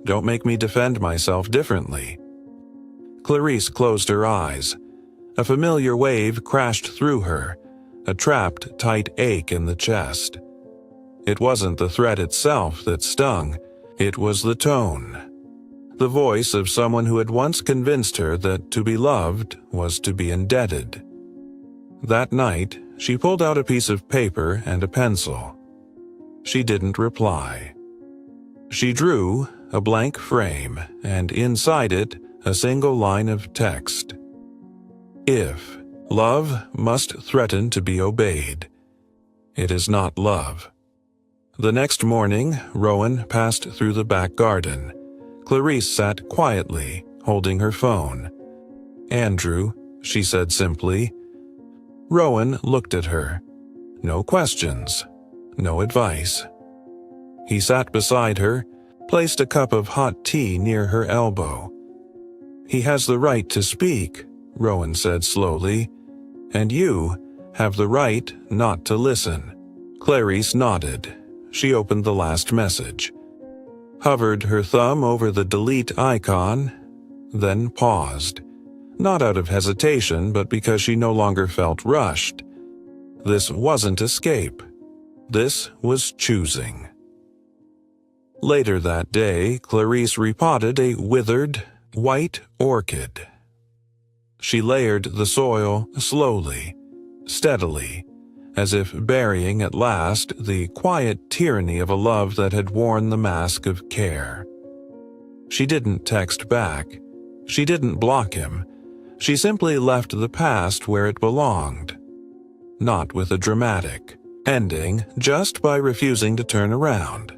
Don't make me defend myself differently." Clarice closed her eyes. A familiar wave crashed through her, a trapped, tight ache in the chest. It wasn't the threat itself that stung, it was the tone. The voice of someone who had once convinced her that to be loved was to be indebted. That night, she pulled out a piece of paper and a pencil. She didn't reply. She drew a blank frame, and inside it, a single line of text. "If love must threaten to be obeyed, it is not love." The next morning, Rowan passed through the back garden. Clarice sat quietly, holding her phone. "Andrew," she said simply. Rowan looked at her. No questions, no advice. He sat beside her, placed a cup of hot tea near her elbow. "He has the right to speak," Rowan said slowly, "and you have the right not to listen." Clarice nodded. She opened the last message, hovered her thumb over the delete icon, then paused, not out of hesitation but because she no longer felt rushed. This wasn't escape. This was choosing. Later that day, Clarice repotted a withered, white orchid. She layered the soil slowly, steadily, as if burying at last the quiet tyranny of a love that had worn the mask of care. She didn't text back. She didn't block him. She simply left the past where it belonged. Not with a dramatic ending, just by refusing to turn around.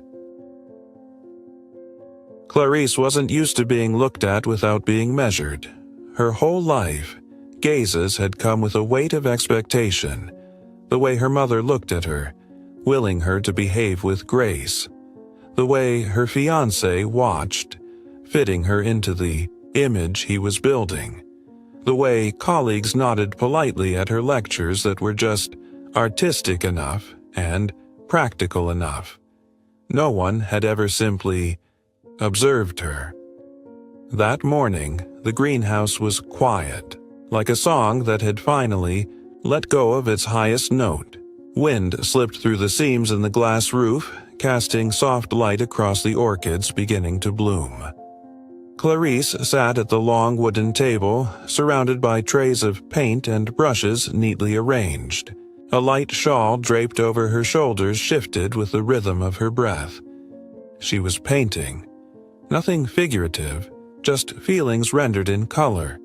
Clarice wasn't used to being looked at without being measured. Her whole life, gazes had come with a weight of expectation. The way her mother looked at her, willing her to behave with grace. The way her fiancé watched, fitting her into the image he was building. The way colleagues nodded politely at her lectures that were just artistic enough and practical enough. No one had ever simply observed her. That morning, the greenhouse was quiet, like a song that had finally let go of its highest note. Wind slipped through the seams in the glass roof, casting soft light across the orchids beginning to bloom. Clarice sat at the long wooden table, surrounded by trays of paint and brushes neatly arranged. A light shawl draped over her shoulders shifted with the rhythm of her breath. She was painting. Nothing figurative, just feelings rendered in color.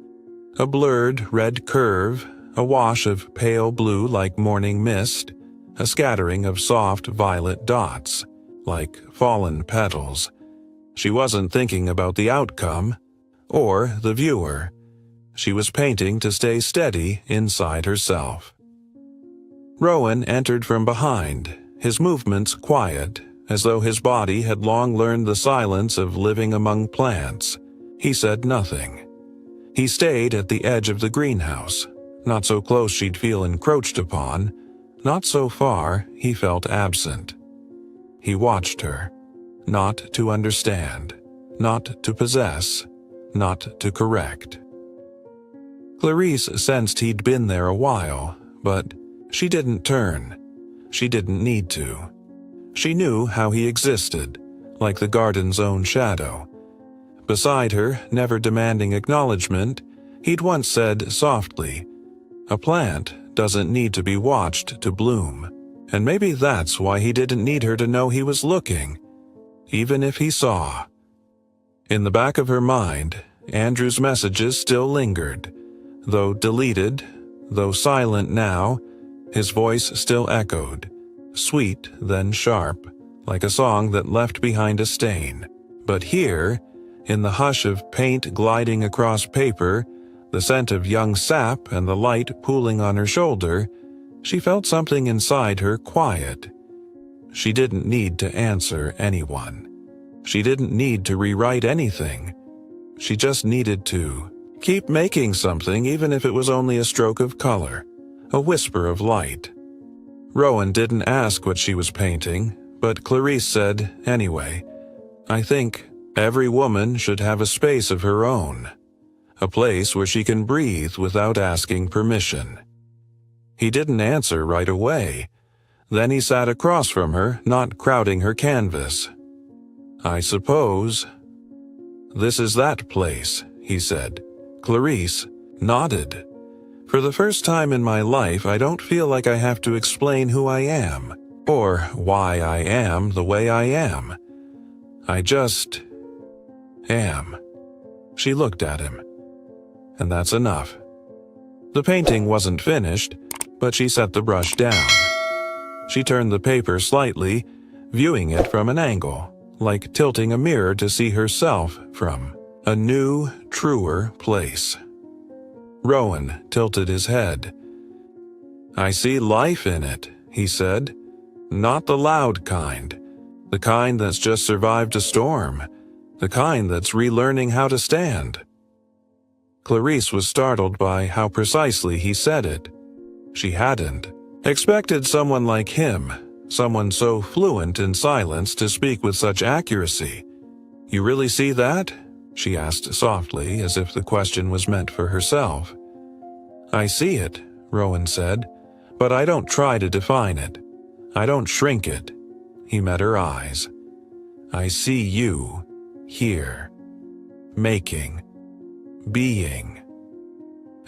A blurred red curve, a wash of pale blue like morning mist, a scattering of soft violet dots, like fallen petals. She wasn't thinking about the outcome, or the viewer. She was painting to stay steady inside herself. Rowan entered from behind, his movements quiet, as though his body had long learned the silence of living among plants. He said nothing. He stayed at the edge of the greenhouse, not so close she'd feel encroached upon, not so far he felt absent. He watched her, not to understand, not to possess, not to correct. Clarice sensed he'd been there a while, but she didn't turn. She didn't need to. She knew how he existed, like the garden's own shadow. Beside her, never demanding acknowledgement, he'd once said softly, "A plant doesn't need to be watched to bloom." And maybe that's why he didn't need her to know he was looking, even if he saw. In the back of her mind, Andrew's messages still lingered. Though deleted, though silent now, his voice still echoed, sweet then sharp, like a song that left behind a stain. But here, in the hush of paint gliding across paper, the scent of young sap and the light pooling on her shoulder, she felt something inside her quiet. She didn't need to answer anyone. She didn't need to rewrite anything. She just needed to keep making something, even if it was only a stroke of color, a whisper of light. Rowan didn't ask what she was painting, but Clarice said, anyway, "I think every woman should have a space of her own, a place where she can breathe without asking permission." He didn't answer right away. Then he sat across from her, not crowding her canvas. "I suppose this is that place," he said. Clarice nodded. "For the first time in my life, I don't feel like I have to explain who I am, or why I am the way I am. I just am." She looked at him. "And that's enough." The painting wasn't finished, but she set the brush down. She turned the paper slightly, viewing it from an angle, like tilting a mirror to see herself from a new, truer place. Rowan tilted his head. "I see life in it," he said. "Not the loud kind. The kind that's just survived a storm. The kind that's relearning how to stand." Clarice was startled by how precisely he said it. She hadn't expected someone like him, someone so fluent in silence, to speak with such accuracy. "You really see that?" she asked softly, as if the question was meant for herself. "I see it," Rowan said, "but I don't try to define it. I don't shrink it." He met her eyes. "I see you, here, making, being."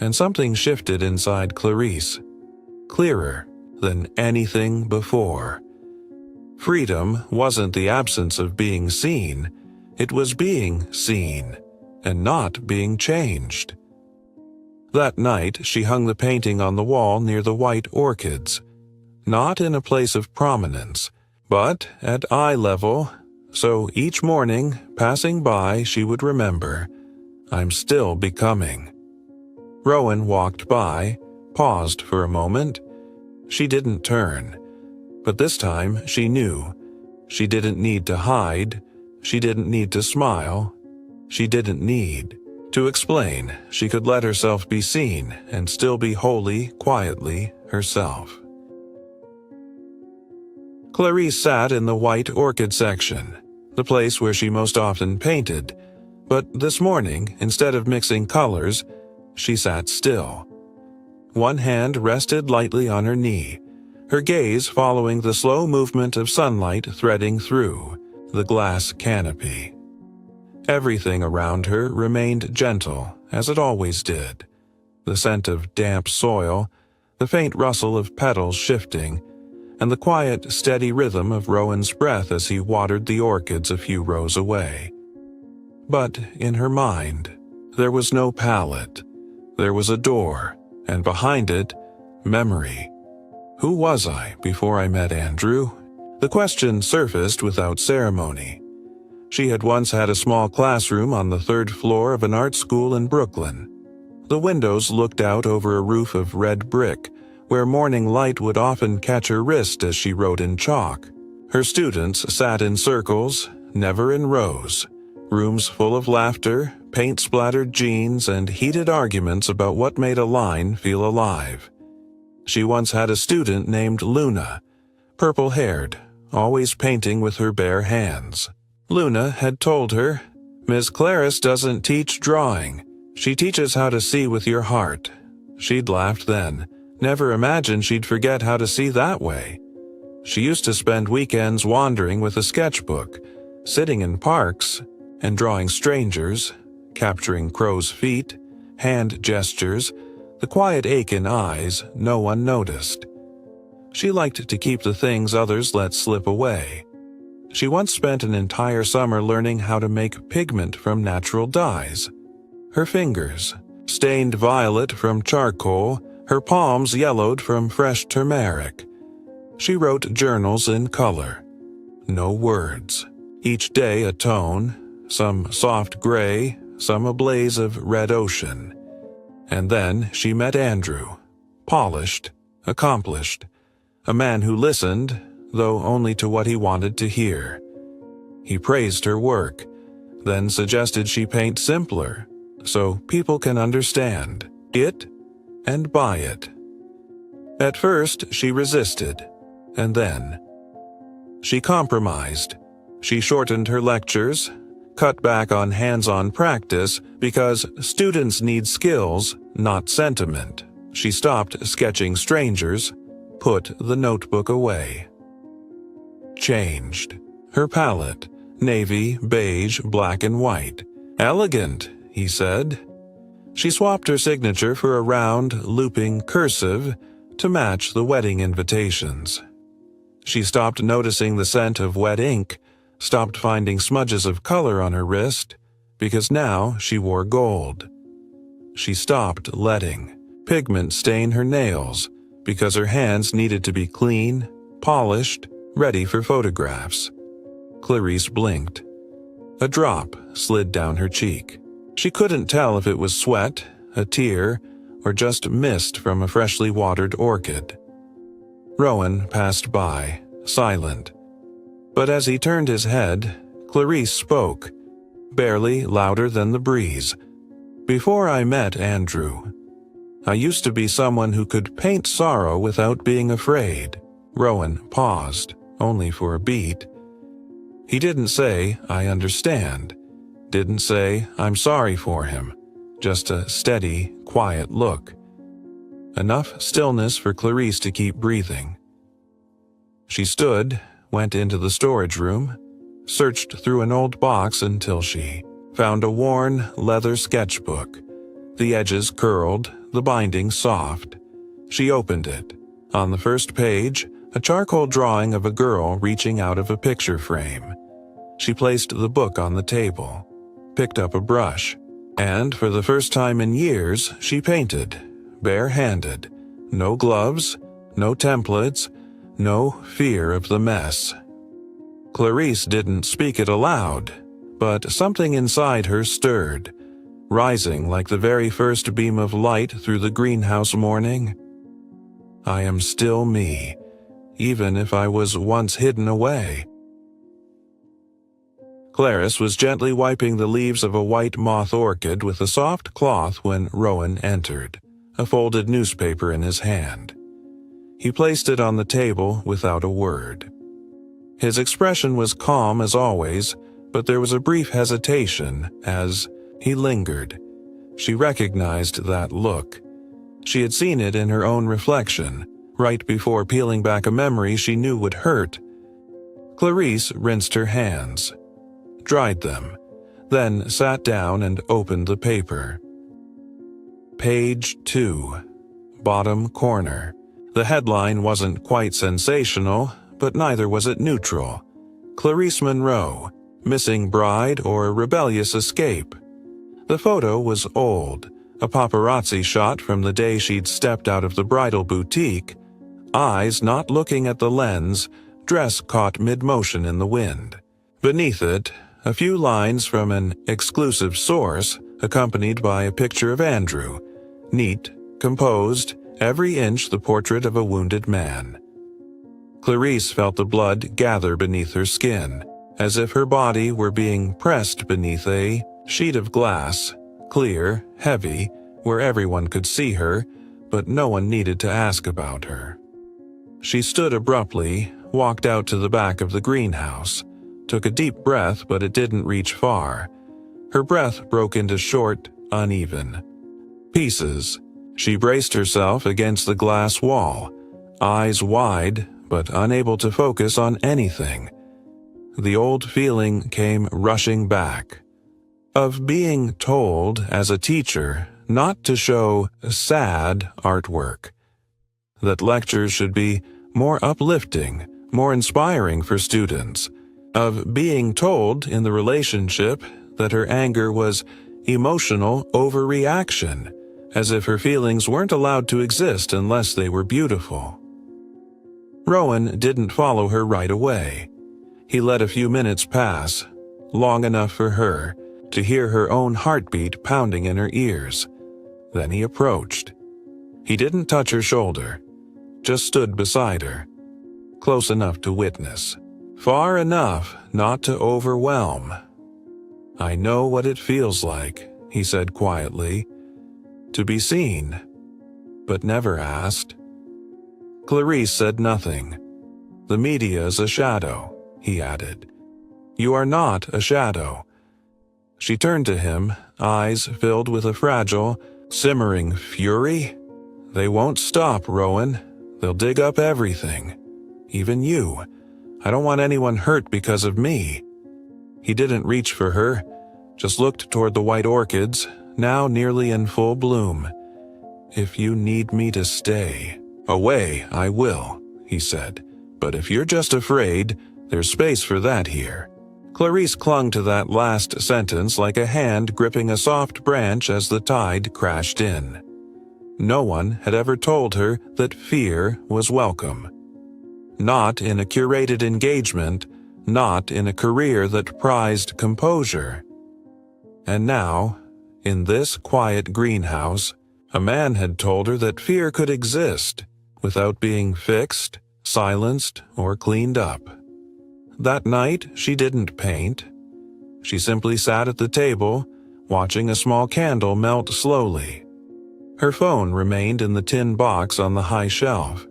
And something shifted inside Clarice, clearer than anything before. Freedom wasn't the absence of being seen, it was being seen, and not being changed. That night, she hung the painting on the wall near the white orchids, not in a place of prominence, but at eye level, so each morning, passing by, she would remember, "I'm still becoming." Rowan walked by, paused for a moment. She didn't turn, but this time she knew. She didn't need to hide. She didn't need to smile. She didn't need to explain. She could let herself be seen and still be wholly, quietly herself. Clarice sat in the white orchid section, the place where she most often painted, but this morning, instead of mixing colors, she sat still. One hand rested lightly on her knee, her gaze following the slow movement of sunlight threading through the glass canopy. Everything around her remained gentle, as it always did. The scent of damp soil, the faint rustle of petals shifting, and the quiet, steady rhythm of Rowan's breath as he watered the orchids a few rows away. But in her mind, there was no palette. There was a door, and behind it, memory. Who was I before I met Andrew? The question surfaced without ceremony. She had once had a small classroom on the third floor of an art school in Brooklyn. The windows looked out over a roof of red brick, where morning light would often catch her wrist as she wrote in chalk. Her students sat in circles, never in rows. Rooms full of laughter, paint-splattered jeans, and heated arguments about what made a line feel alive. She once had a student named Luna, purple-haired, always painting with her bare hands. Luna had told her, "Miss Clarice doesn't teach drawing. She teaches how to see with your heart." She'd laughed then, never imagined she'd forget how to see that way. She used to spend weekends wandering with a sketchbook, sitting in parks, and drawing strangers, capturing crow's feet, hand gestures, the quiet ache in eyes no one noticed. She liked to keep the things others let slip away. She once spent an entire summer learning how to make pigment from natural dyes. Her fingers, stained violet from charcoal, her palms yellowed from fresh turmeric. She wrote journals in color. No words. Each day a tone, some soft gray, some a blaze of red ocean. And then she met Andrew, polished, accomplished, a man who listened, though only to what he wanted to hear. He praised her work, then suggested she paint simpler, so people can understand it and buy it. At first, she resisted, and then she compromised. She shortened her lectures, cut back on hands-on practice because students need skills, not sentiment. She stopped sketching strangers, put the notebook away. Changed. Her palette, navy, beige, black and white. Elegant, he said. She swapped her signature for a round, looping cursive to match the wedding invitations. She stopped noticing the scent of wet ink, stopped finding smudges of color on her wrist, because now she wore gold. She stopped letting pigment stain her nails, because her hands needed to be clean, polished, ready for photographs. Clarice blinked. A drop slid down her cheek. She couldn't tell if it was sweat, a tear, or just mist from a freshly watered orchid. Rowan passed by, silent. But as he turned his head, Clarice spoke, barely louder than the breeze. Before I met Andrew, I used to be someone who could paint sorrow without being afraid. Rowan paused, only for a beat. He didn't say, I understand. Didn't say, I'm sorry for him. Just a steady, quiet look. Enough stillness for Clarice to keep breathing. She stood, went into the storage room, searched through an old box until she found a worn leather sketchbook. The edges curled, the binding soft. She opened it. On the first page, a charcoal drawing of a girl reaching out of a picture frame. She placed the book on the table, picked up a brush, and for the first time in years, she painted, bare-handed. No gloves, no templates, no fear of the mess. Clarice didn't speak it aloud, but something inside her stirred, rising like the very first beam of light through the greenhouse morning. I am still me, even if I was once hidden away. Clarice was gently wiping the leaves of a white moth orchid with a soft cloth when Rowan entered, a folded newspaper in his hand. He placed it on the table without a word. His expression was calm as always, but there was a brief hesitation as he lingered. She recognized that look. She had seen it in her own reflection, right before peeling back a memory she knew would hurt. Clarice rinsed her hands, dried them, then sat down and opened the paper. Page 2, bottom corner. The headline wasn't quite sensational, but neither was it neutral. Clarice Monroe, missing bride or rebellious escape. The photo was old, a paparazzi shot from the day she'd stepped out of the bridal boutique. Eyes not looking at the lens, dress caught mid-motion in the wind. Beneath it, a few lines from an exclusive source, accompanied by a picture of Andrew. Neat, composed, every inch the portrait of a wounded man. Clarice felt the blood gather beneath her skin, as if her body were being pressed beneath a sheet of glass, clear, heavy, where everyone could see her, but no one needed to ask about her. She stood abruptly, walked out to the back of the greenhouse, took a deep breath, but it didn't reach far. Her breath broke into short, uneven pieces. She braced herself against the glass wall, eyes wide, but unable to focus on anything. The old feeling came rushing back, of being told as a teacher not to show sad artwork, that lectures should be more uplifting, more inspiring for students, of being told in the relationship that her anger was emotional overreaction, as if her feelings weren't allowed to exist unless they were beautiful. Rowan didn't follow her right away. He let a few minutes pass, long enough for her to hear her own heartbeat pounding in her ears. Then he approached. He didn't touch her shoulder, just stood beside her, close enough to witness, far enough not to overwhelm. "I know what it feels like," he said quietly, "to be seen, but never asked." Clarice said nothing. "The media's a shadow," he added. "You are not a shadow." She turned to him, eyes filled with a fragile, simmering fury. "They won't stop, Rowan. They'll dig up everything. Even you. I don't want anyone hurt because of me." He didn't reach for her, just looked toward the white orchids, now nearly in full bloom. "If you need me to stay away, I will," he said. "But if you're just afraid, there's space for that here." Clarice clung to that last sentence like a hand gripping a soft branch as the tide crashed in. No one had ever told her that fear was welcome. Not in a curated engagement, not in a career that prized composure. And now, in this quiet greenhouse, a man had told her that fear could exist without being fixed, silenced, or cleaned up. That night, she didn't paint. She simply sat at the table, watching a small candle melt slowly. Her phone remained in the tin box on the high shelf.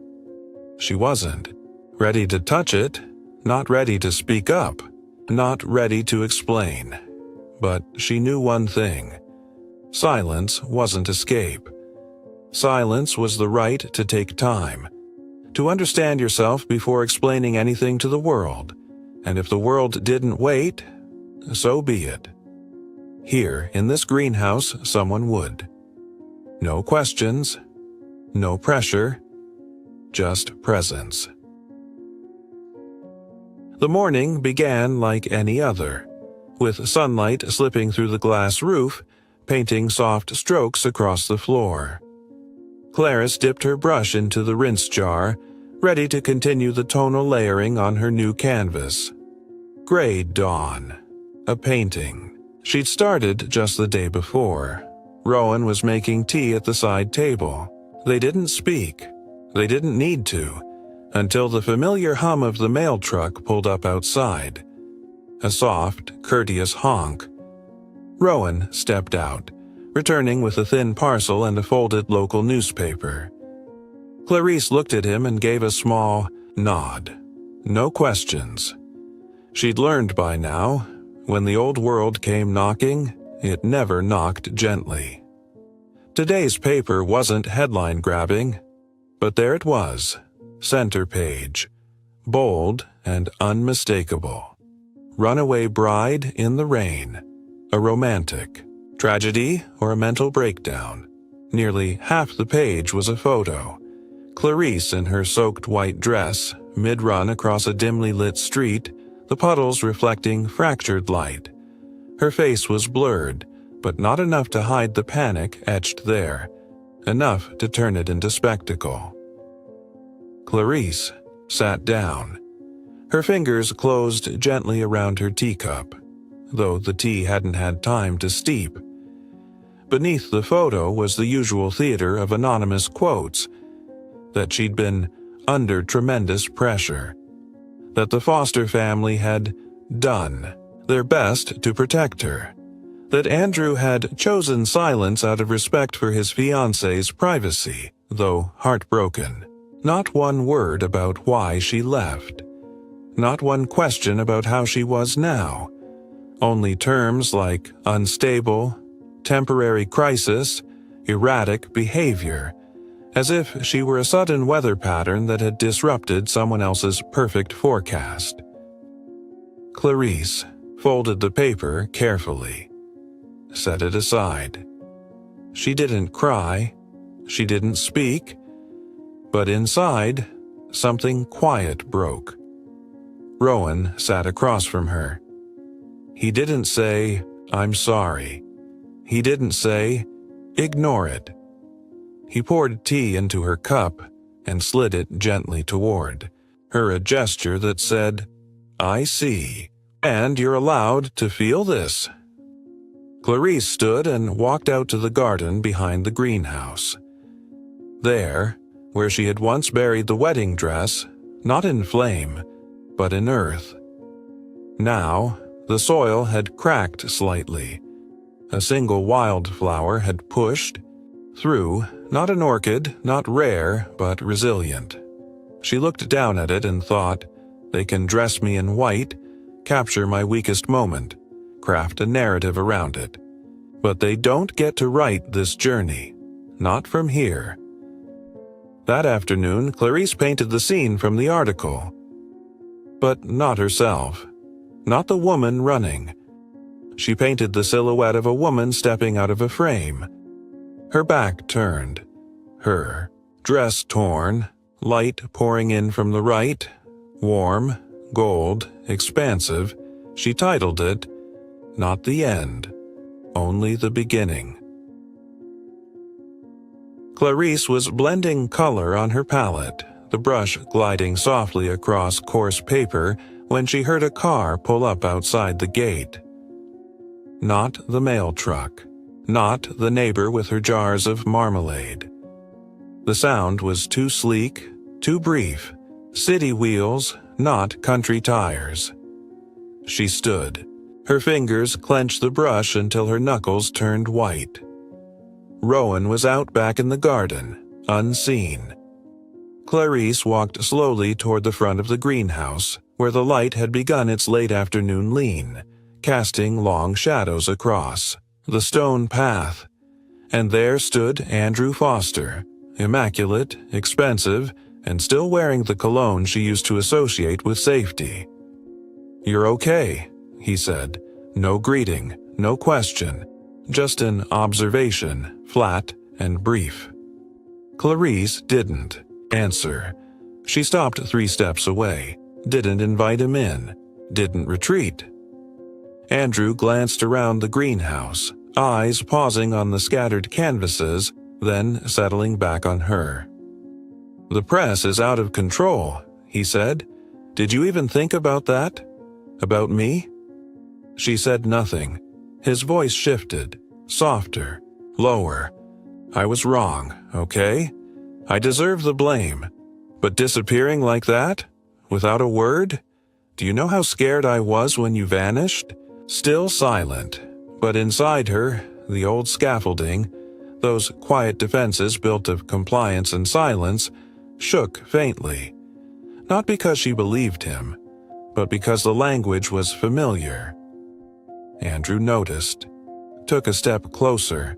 She wasn't ready to touch it, not ready to speak up, not ready to explain. But she knew one thing. Silence wasn't escape. Silence was the right to take time, to understand yourself before explaining anything to the world. And if the world didn't wait, so be it. Here, in this greenhouse, someone would. No questions, no pressure, just presence. The morning began like any other, with sunlight slipping through the glass roof, painting soft strokes across the floor. Clarice dipped her brush into the rinse jar, ready to continue the tonal layering on her new canvas. Gray Dawn. A painting. She'd started just the day before. Rowan was making tea at the side table. They didn't speak. They didn't need to, until the familiar hum of the mail truck pulled up outside. A soft, courteous honk. Rowan stepped out, returning with a thin parcel and a folded local newspaper. Clarice looked at him and gave a small nod. No questions. She'd learned by now, when the old world came knocking, it never knocked gently. Today's paper wasn't headline-grabbing, but there it was, center page, bold and unmistakable. Runaway bride in the rain, a romantic, tragedy or a mental breakdown. Nearly half the page was a photo. Clarice in her soaked white dress, mid-run across a dimly lit street, the puddles reflecting fractured light. Her face was blurred, but not enough to hide the panic etched there, enough to turn it into spectacle. Clarice sat down. Her fingers closed gently around her teacup, though the tea hadn't had time to steep. Beneath the photo was the usual theater of anonymous quotes, that she'd been under tremendous pressure, that the foster family had done their best to protect her, that Andrew had chosen silence out of respect for his fiancée's privacy, though heartbroken. Not one word about why she left. Not one question about how she was now. Only terms like unstable, temporary crisis, erratic behavior, as if she were a sudden weather pattern that had disrupted someone else's perfect forecast. Clarice folded the paper carefully, set it aside. She didn't cry, she didn't speak, but inside, something quiet broke. Rowan sat across from her. He didn't say, "I'm sorry." He didn't say, "Ignore it." He poured tea into her cup and slid it gently toward her, a gesture that said, "I see." And you're allowed to feel this." Clarice stood and walked out to the garden behind the greenhouse. There, where she had once buried the wedding dress, not in flame, but in earth. Now, the soil had cracked slightly. A single wildflower had pushed through, not an orchid, not rare, but resilient. She looked down at it and thought, "They can dress me in white, capture my weakest moment, craft a narrative around it. But they don't get to write this journey, not from here." That afternoon, Clarice painted the scene from the article. But not herself. Not the woman running. She painted the silhouette of a woman stepping out of a frame. Her back turned. Her dress torn, light pouring in from the right, warm, gold, expansive. She titled it, "Not the End, Only the Beginning." Clarice was blending color on her palette, the brush gliding softly across coarse paper when she heard a car pull up outside the gate. Not the mail truck, not the neighbor with her jars of marmalade. The sound was too sleek, too brief, city wheels, not country tires. She stood. Her fingers clenched the brush until her knuckles turned white. Rowan was out back in the garden, unseen. Clarice walked slowly toward the front of the greenhouse, where the light had begun its late afternoon lean, casting long shadows across the stone path. And there stood Andrew Foster, immaculate, expensive, and still wearing the cologne she used to associate with safety. "You're okay," he said. No greeting, no question, just an observation, flat and brief. Clarice didn't answer. She stopped 3 steps away, didn't invite him in, didn't retreat. Andrew glanced around the greenhouse, eyes pausing on the scattered canvases, then settling back on her. "The press is out of control," he said. "Did you even think about that? About me?" She said nothing. His voice shifted, softer, lower. "I was wrong, okay? I deserve the blame. But disappearing like that? Without a word? Do you know how scared I was when you vanished? Still silent, but inside her, the old scaffolding, those quiet defenses built of compliance and silence, shook faintly. Not because she believed him, but because the language was familiar. Andrew noticed, took a step closer.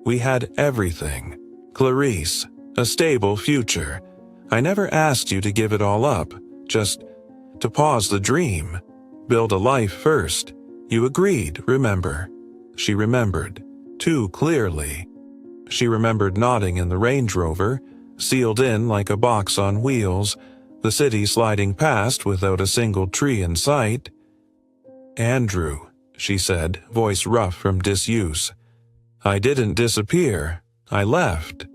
"We had everything. Clarice, a stable future. I never asked you to give it all up, just to pause the dream, build a life first. You agreed, remember?" She remembered, too clearly. She remembered nodding in the Range Rover, sealed in like a box on wheels, the city sliding past without a single tree in sight. "Andrew," she said, voice rough from disuse. "I didn't disappear. I left."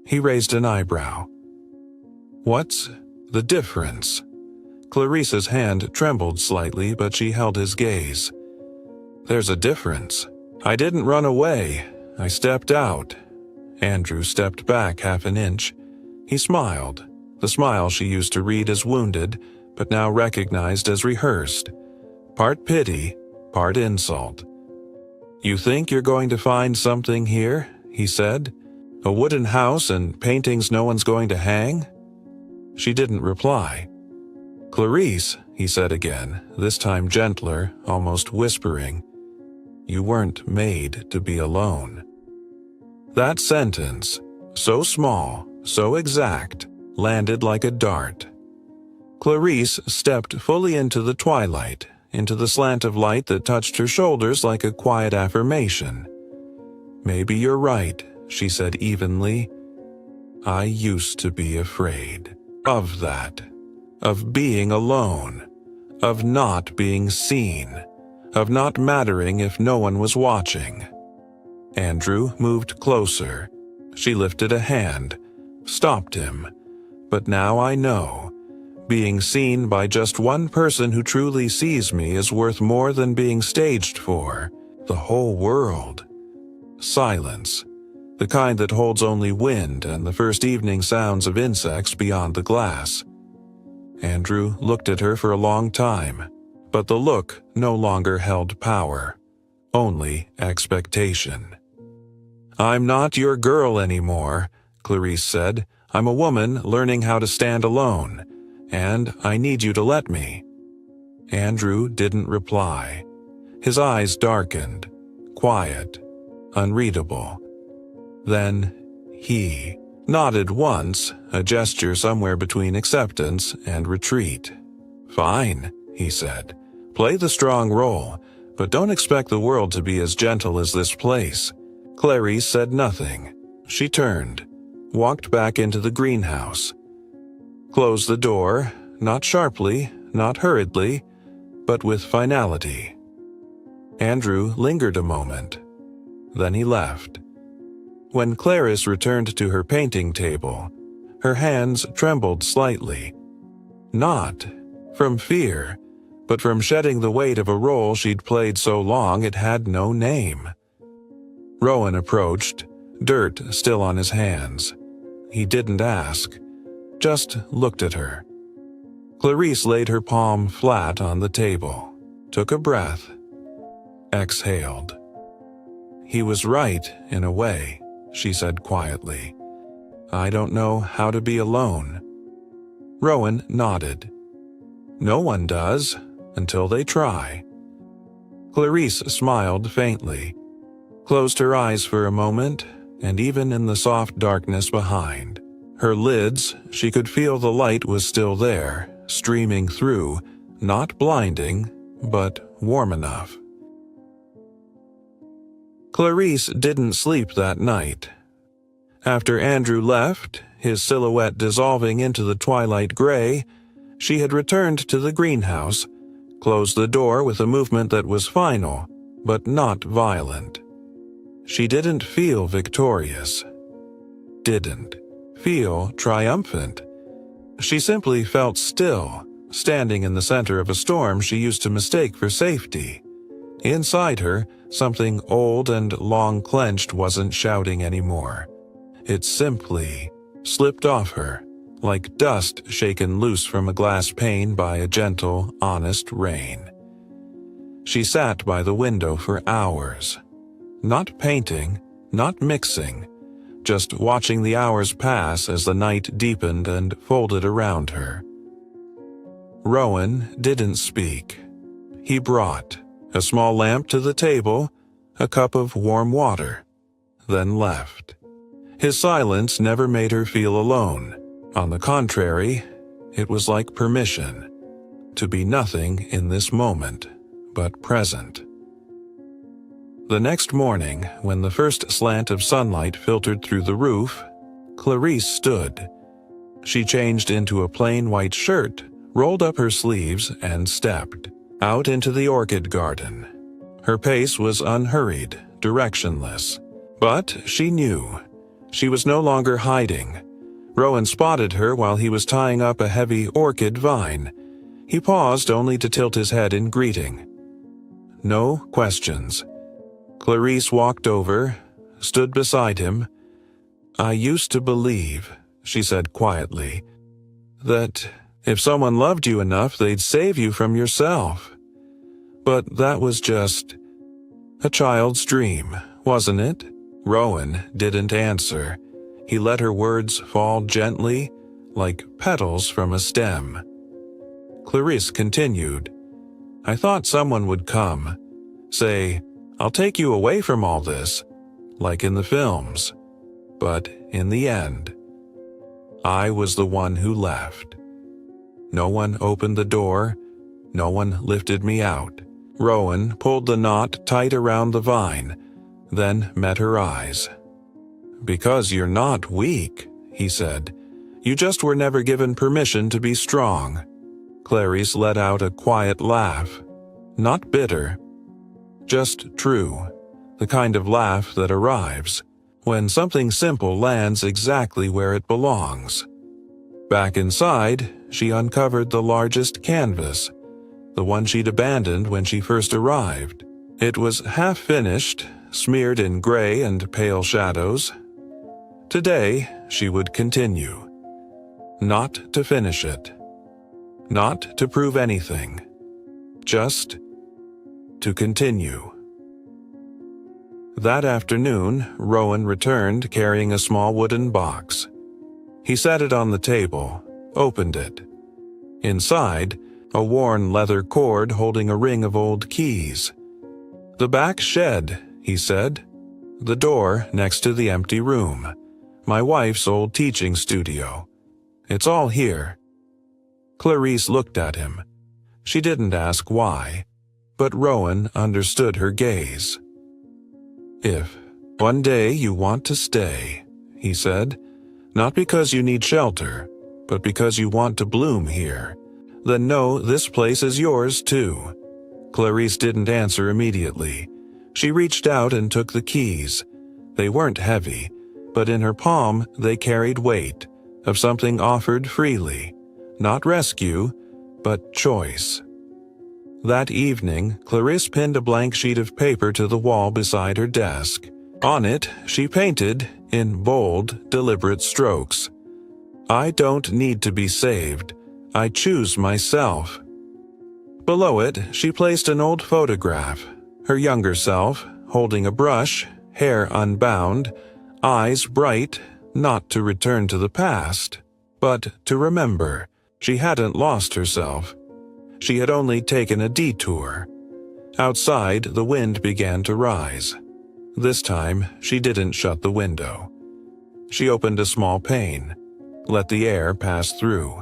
He raised an eyebrow. "What's the difference?" Clarice's hand trembled slightly, but she held his gaze. "There's a difference. I didn't run away. I stepped out." Andrew stepped back half an inch. He smiled, the smile she used to read as wounded, but now recognized as rehearsed. Part pity, part insult. "You think you're going to find something here?" he said. "A wooden house and paintings no one's going to hang?" She didn't reply. "Clarice," he said again, this time gentler, almost whispering, "you weren't made to be alone." That sentence, so small, so exact, landed like a dart. Clarice stepped fully into the twilight, into the slant of light that touched her shoulders like a quiet affirmation. "Maybe you're right," she said evenly. "I used to be afraid of that, of being alone, of not being seen, of not mattering if no one was watching." Andrew moved closer. She lifted a hand, stopped him. "But now I know. Being seen by just one person who truly sees me is worth more than being staged for the whole world. Silence. The kind that holds only wind and the first evening sounds of insects beyond the glass. Andrew looked at her for a long time, but the look no longer held power, only expectation. "I'm not your girl anymore," Clarice said. "I'm a woman learning how to stand alone, and I need you to let me." Andrew didn't reply. His eyes darkened, quiet, unreadable. Then he nodded once, a gesture somewhere between acceptance and retreat. "Fine," he said. "Play the strong role, but don't expect the world to be as gentle as this place." Clarice said nothing. She turned, walked back into the greenhouse, closed the door, not sharply, not hurriedly, but with finality. Andrew lingered a moment. Then he left. When Clarice returned to her painting table, her hands trembled slightly. Not from fear, but from shedding the weight of a role she'd played so long it had no name. Rowan approached, dirt still on his hands. He didn't ask, just looked at her. Clarice laid her palm flat on the table, took a breath, exhaled. "He was right, in a way," she said quietly. "I don't know how to be alone." Rowan nodded. "No one does, until they try." Clarice smiled faintly, closed her eyes for a moment, and even in the soft darkness behind her lids, she could feel the light was still there, streaming through, not blinding, but warm enough. Clarice didn't sleep that night. After Andrew left, his silhouette dissolving into the twilight gray, she had returned to the greenhouse, closed the door with a movement that was final, but not violent. She didn't feel victorious. Didn't feel triumphant. She simply felt still, standing in the center of a storm she used to mistake for safety. Inside her, something old and long-clenched wasn't shouting anymore. It simply slipped off her, like dust shaken loose from a glass pane by a gentle, honest rain. She sat by the window for hours. Not painting, not mixing, just watching the hours pass as the night deepened and folded around her. Rowan didn't speak. He brought a small lamp to the table, a cup of warm water, then left. His silence never made her feel alone. On the contrary, it was like permission to be nothing in this moment, but present. The next morning, when the first slant of sunlight filtered through the roof, Clarice stood. She changed into a plain white shirt, rolled up her sleeves, and stepped out into the orchid garden. Her pace was unhurried, directionless. But she knew. She was no longer hiding. Rowan spotted her while he was tying up a heavy orchid vine. He paused only to tilt his head in greeting. No questions. Clarice walked over, stood beside him. "I used to believe," she said quietly, "that if someone loved you enough, they'd save you from yourself. But that was just a child's dream, wasn't it?" Rowan didn't answer. He let her words fall gently, like petals from a stem. Clarice continued, "I thought someone would come, say, 'I'll take you away from all this,' like in the films. But in the end, I was the one who left. No one opened the door, no one lifted me out." Rowan pulled the knot tight around the vine, then met her eyes. "Because you're not weak," he said. "You just were never given permission to be strong." Clarice let out a quiet laugh. Not bitter, just true. The kind of laugh that arrives when something simple lands exactly where it belongs. Back inside, she uncovered the largest canvas, the one she'd abandoned when she first arrived. It was half-finished, smeared in gray and pale shadows. Today, she would continue. Not to finish it. Not to prove anything. Just to continue. That afternoon, Rowan returned carrying a small wooden box. He set it on the table, opened it. Inside, a worn leather cord holding a ring of old keys. "The back shed," he said. "The door next to the empty room. My wife's old teaching studio. It's all here." Clarice looked at him. She didn't ask why, but Rowan understood her gaze. "If one day you want to stay," he said, "not because you need shelter, but because you want to bloom here, then know this place is yours too." Clarice didn't answer immediately. She reached out and took the keys. They weren't heavy, but in her palm they carried weight, of something offered freely, not rescue, but choice. That evening, Clarice pinned a blank sheet of paper to the wall beside her desk. On it, she painted, in bold, deliberate strokes, "I don't need to be saved. I choose myself." Below it, she placed an old photograph, her younger self, holding a brush, hair unbound, eyes bright, not to return to the past, but to remember. She hadn't lost herself. She had only taken a detour. Outside, the wind began to rise. This time, she didn't shut the window. She opened a small pane, let the air pass through.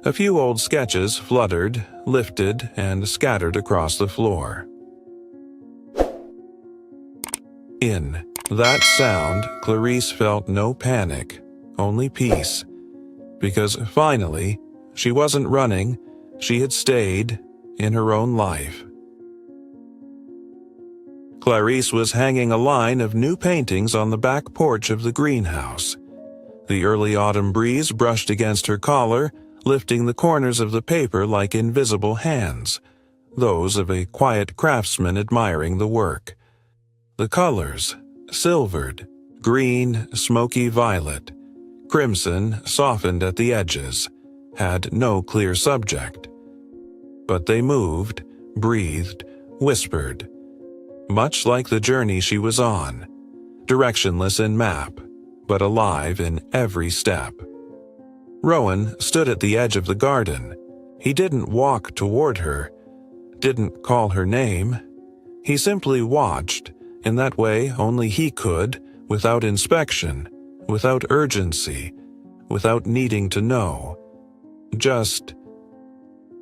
A few old sketches fluttered, lifted, and scattered across the floor. In that sound, Clarice felt no panic, only peace. Because finally, she wasn't running, she had stayed in her own life. Clarice was hanging a line of new paintings on the back porch of the greenhouse. The early autumn breeze brushed against her collar, lifting the corners of the paper like invisible hands, those of a quiet craftsman admiring the work. The colors, silvered, green, smoky violet, crimson softened at the edges, had no clear subject. But they moved, breathed, whispered, much like the journey she was on, directionless in map, but alive in every step. Rowan stood at the edge of the garden. He didn't walk toward her, didn't call her name. He simply watched, in that way only he could, without inspection, without urgency, without needing to know. Just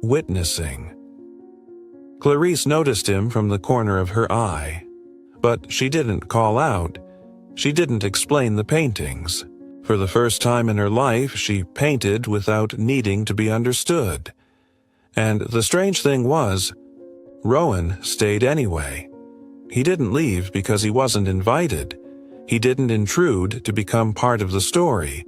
witnessing. Clarice noticed him from the corner of her eye, but she didn't call out. She didn't explain the paintings. For the first time in her life, she painted without needing to be understood. And the strange thing was, Rowan stayed anyway. He didn't leave because he wasn't invited. He didn't intrude to become part of the story.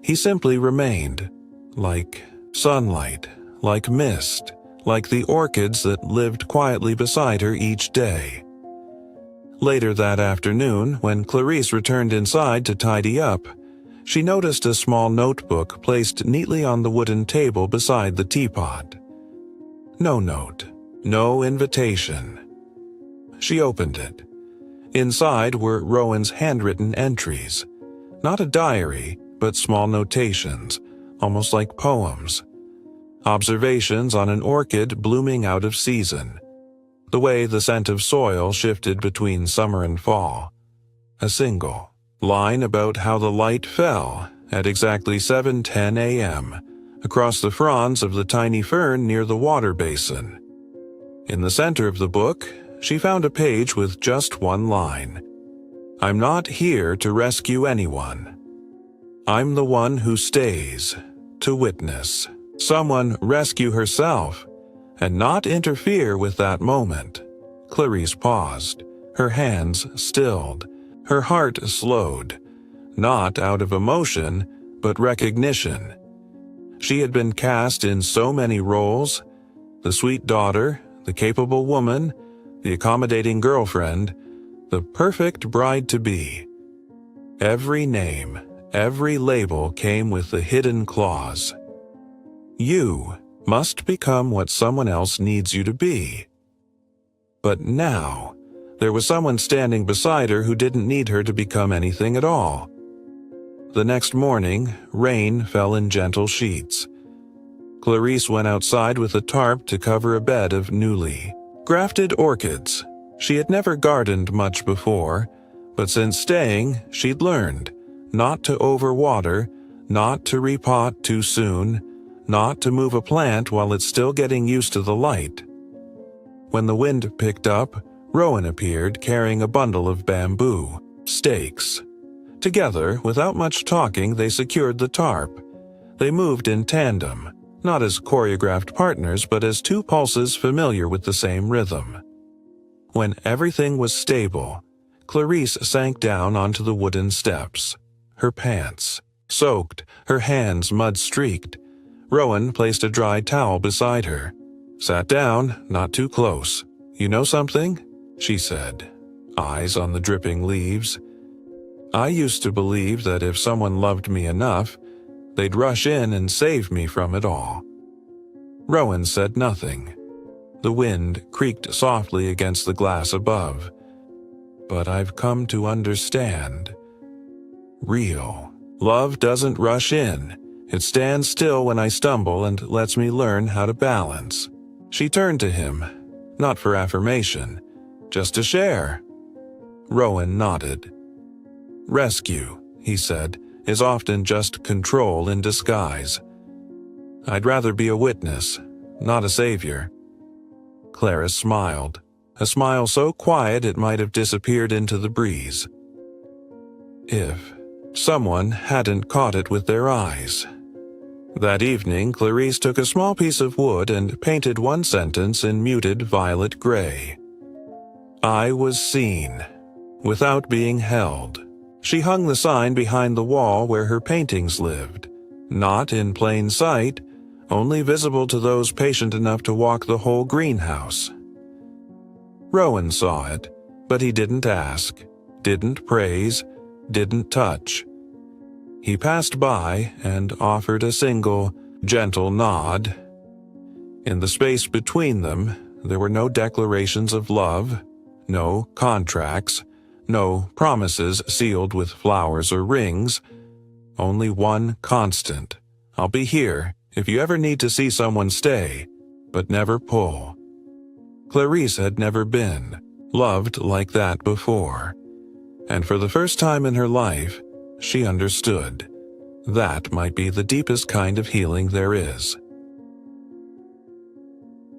He simply remained, like sunlight, like mist, like the orchids that lived quietly beside her each day. Later that afternoon, when Clarice returned inside to tidy up, she noticed a small notebook placed neatly on the wooden table beside the teapot. No note, no invitation. She opened it. Inside were Rowan's handwritten entries. Not a diary, but small notations, almost like poems. Observations on an orchid blooming out of season. The way the scent of soil shifted between summer and fall. A single line about how the light fell at exactly 7:10 a.m. across the fronds of the tiny fern near the water basin. In the center of the book, she found a page with just one line. "I'm not here to rescue anyone. I'm the one who stays to witness someone rescue herself and not interfere with that moment." Clarice paused, her hands stilled, her heart slowed, not out of emotion, but recognition. She had been cast in so many roles: the sweet daughter, the capable woman, the accommodating girlfriend, the perfect bride-to-be. Every name, every label came with the hidden clause: you must become what someone else needs you to be. But now, there was someone standing beside her who didn't need her to become anything at all. The next morning, rain fell in gentle sheets. Clarice went outside with a tarp to cover a bed of newly grafted orchids. She had never gardened much before, but since staying, she'd learned not to overwater, not to repot too soon, not to move a plant while it's still getting used to the light. When the wind picked up, Rowan appeared carrying a bundle of bamboo stakes. Together, without much talking, they secured the tarp. They moved in tandem, not as choreographed partners, but as two pulses familiar with the same rhythm. When everything was stable, Clarice sank down onto the wooden steps, her pants soaked, her hands mud-streaked. Rowan placed a dry towel beside her. "Sat down, not too close. You know something?" she said, eyes on the dripping leaves. "I used to believe that if someone loved me enough, they'd rush in and save me from it all." Rowan said nothing. The wind creaked softly against the glass above. "But I've come to understand. Real love doesn't rush in. It stands still when I stumble and lets me learn how to balance." She turned to him, not for affirmation, just to share. Rowan nodded. "Rescue," he said, "is often just control in disguise. I'd rather be a witness, not a savior." Clarice smiled, a smile so quiet it might have disappeared into the breeze. If someone hadn't caught it with their eyes. That evening, Clarice took a small piece of wood and painted one sentence in muted violet gray. "I was seen, without being held." She hung the sign behind the wall where her paintings lived, not in plain sight, only visible to those patient enough to walk the whole greenhouse. Rowan saw it, but he didn't ask, didn't praise, didn't touch. He passed by and offered a single, gentle nod. In the space between them, there were no declarations of love, no contracts, no promises sealed with flowers or rings, only one constant: "I'll be here if you ever need to see someone stay, but never pull." Clarice had never been loved like that before, and for the first time in her life, she understood. That might be the deepest kind of healing there is.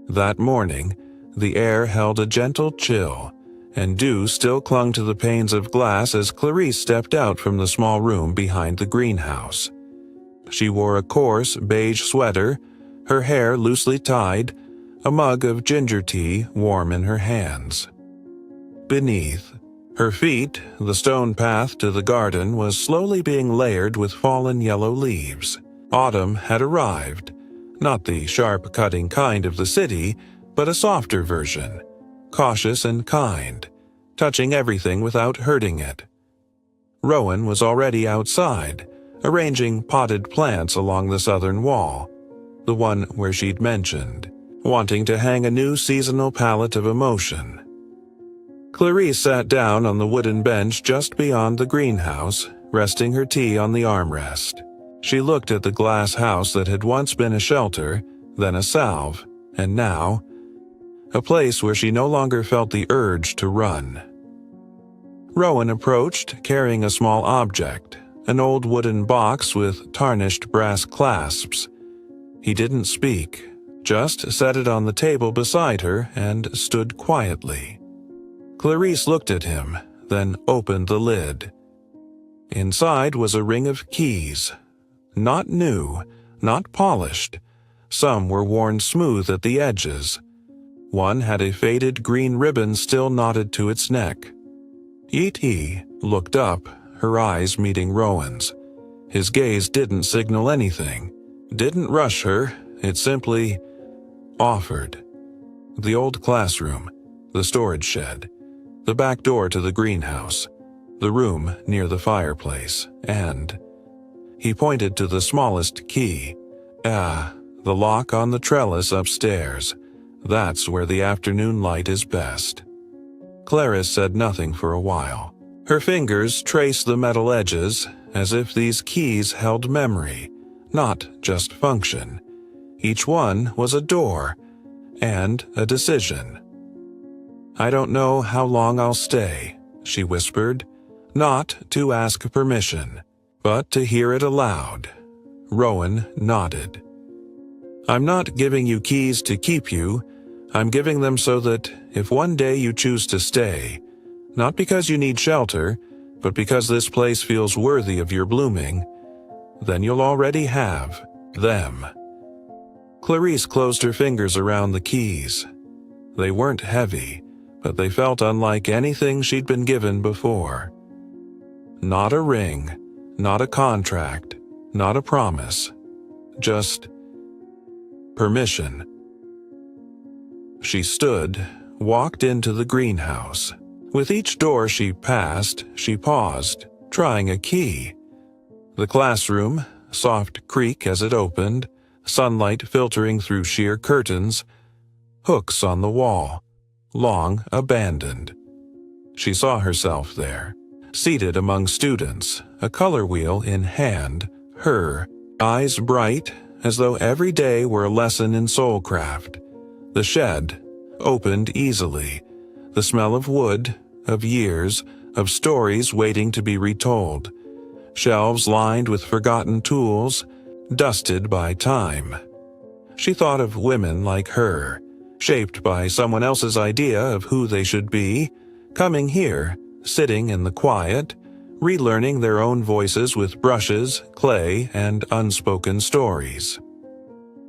That morning, the air held a gentle chill, and dew still clung to the panes of glass as Clarice stepped out from the small room behind the greenhouse. She wore a coarse beige sweater, her hair loosely tied, a mug of ginger tea warm in her hands. Beneath her feet, the stone path to the garden was slowly being layered with fallen yellow leaves. Autumn had arrived, not the sharp-cutting kind of the city, but a softer version, cautious and kind, touching everything without hurting it. Rowan was already outside, arranging potted plants along the southern wall, the one where she'd mentioned, wanting to hang a new seasonal palette of emotion. Clarice sat down on the wooden bench just beyond the greenhouse, resting her tea on the armrest. She looked at the glass house that had once been a shelter, then a salve, and now a place where she no longer felt the urge to run. Rowan approached, carrying a small object, an old wooden box with tarnished brass clasps. He didn't speak, just set it on the table beside her and stood quietly. Clarice looked at him, then opened the lid. Inside was a ring of keys. Not new, not polished. Some were worn smooth at the edges. One had a faded green ribbon still knotted to its neck. E.T. looked up, her eyes meeting Rowan's. His gaze didn't signal anything. Didn't rush her, it simply offered. The old classroom, the storage shed, the back door to the greenhouse, the room near the fireplace, and he pointed to the smallest key. The lock on the trellis upstairs. That's where the afternoon light is best. Clarice said nothing for a while. Her fingers traced the metal edges as if these keys held memory, not just function. Each one was a door and a decision. "I don't know how long I'll stay," she whispered, not to ask permission, but to hear it aloud. Rowan nodded. "I'm not giving you keys to keep you. I'm giving them so that if one day you choose to stay, not because you need shelter, but because this place feels worthy of your blooming, then you'll already have them." Clarice closed her fingers around the keys. They weren't heavy, but they felt unlike anything she'd been given before. Not a ring, not a contract, not a promise, just permission. She stood, walked into the greenhouse. With each door she passed, she paused, trying a key. The classroom, soft creak as it opened, sunlight filtering through sheer curtains, hooks on the wall, long abandoned. She saw herself there, seated among students, a color wheel in hand, her eyes bright as though every day were a lesson in soulcraft. The shed opened easily, the smell of wood, of years, of stories waiting to be retold. Shelves lined with forgotten tools, dusted by time. She thought of women like her, shaped by someone else's idea of who they should be, coming here, sitting in the quiet, relearning their own voices with brushes, clay, and unspoken stories.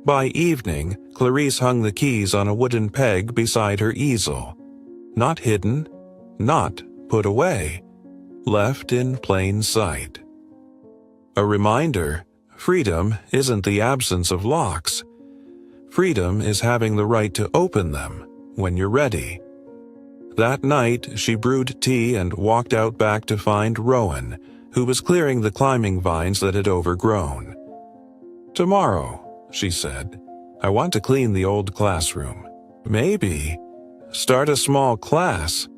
By evening, Clarice hung the keys on a wooden peg beside her easel. Not hidden, not put away, left in plain sight. A reminder, freedom isn't the absence of locks. Freedom is having the right to open them when you're ready. That night, she brewed tea and walked out back to find Rowan, who was clearing the climbing vines that had overgrown. "Tomorrow," she said, "I want to clean the old classroom. Maybe start a small class."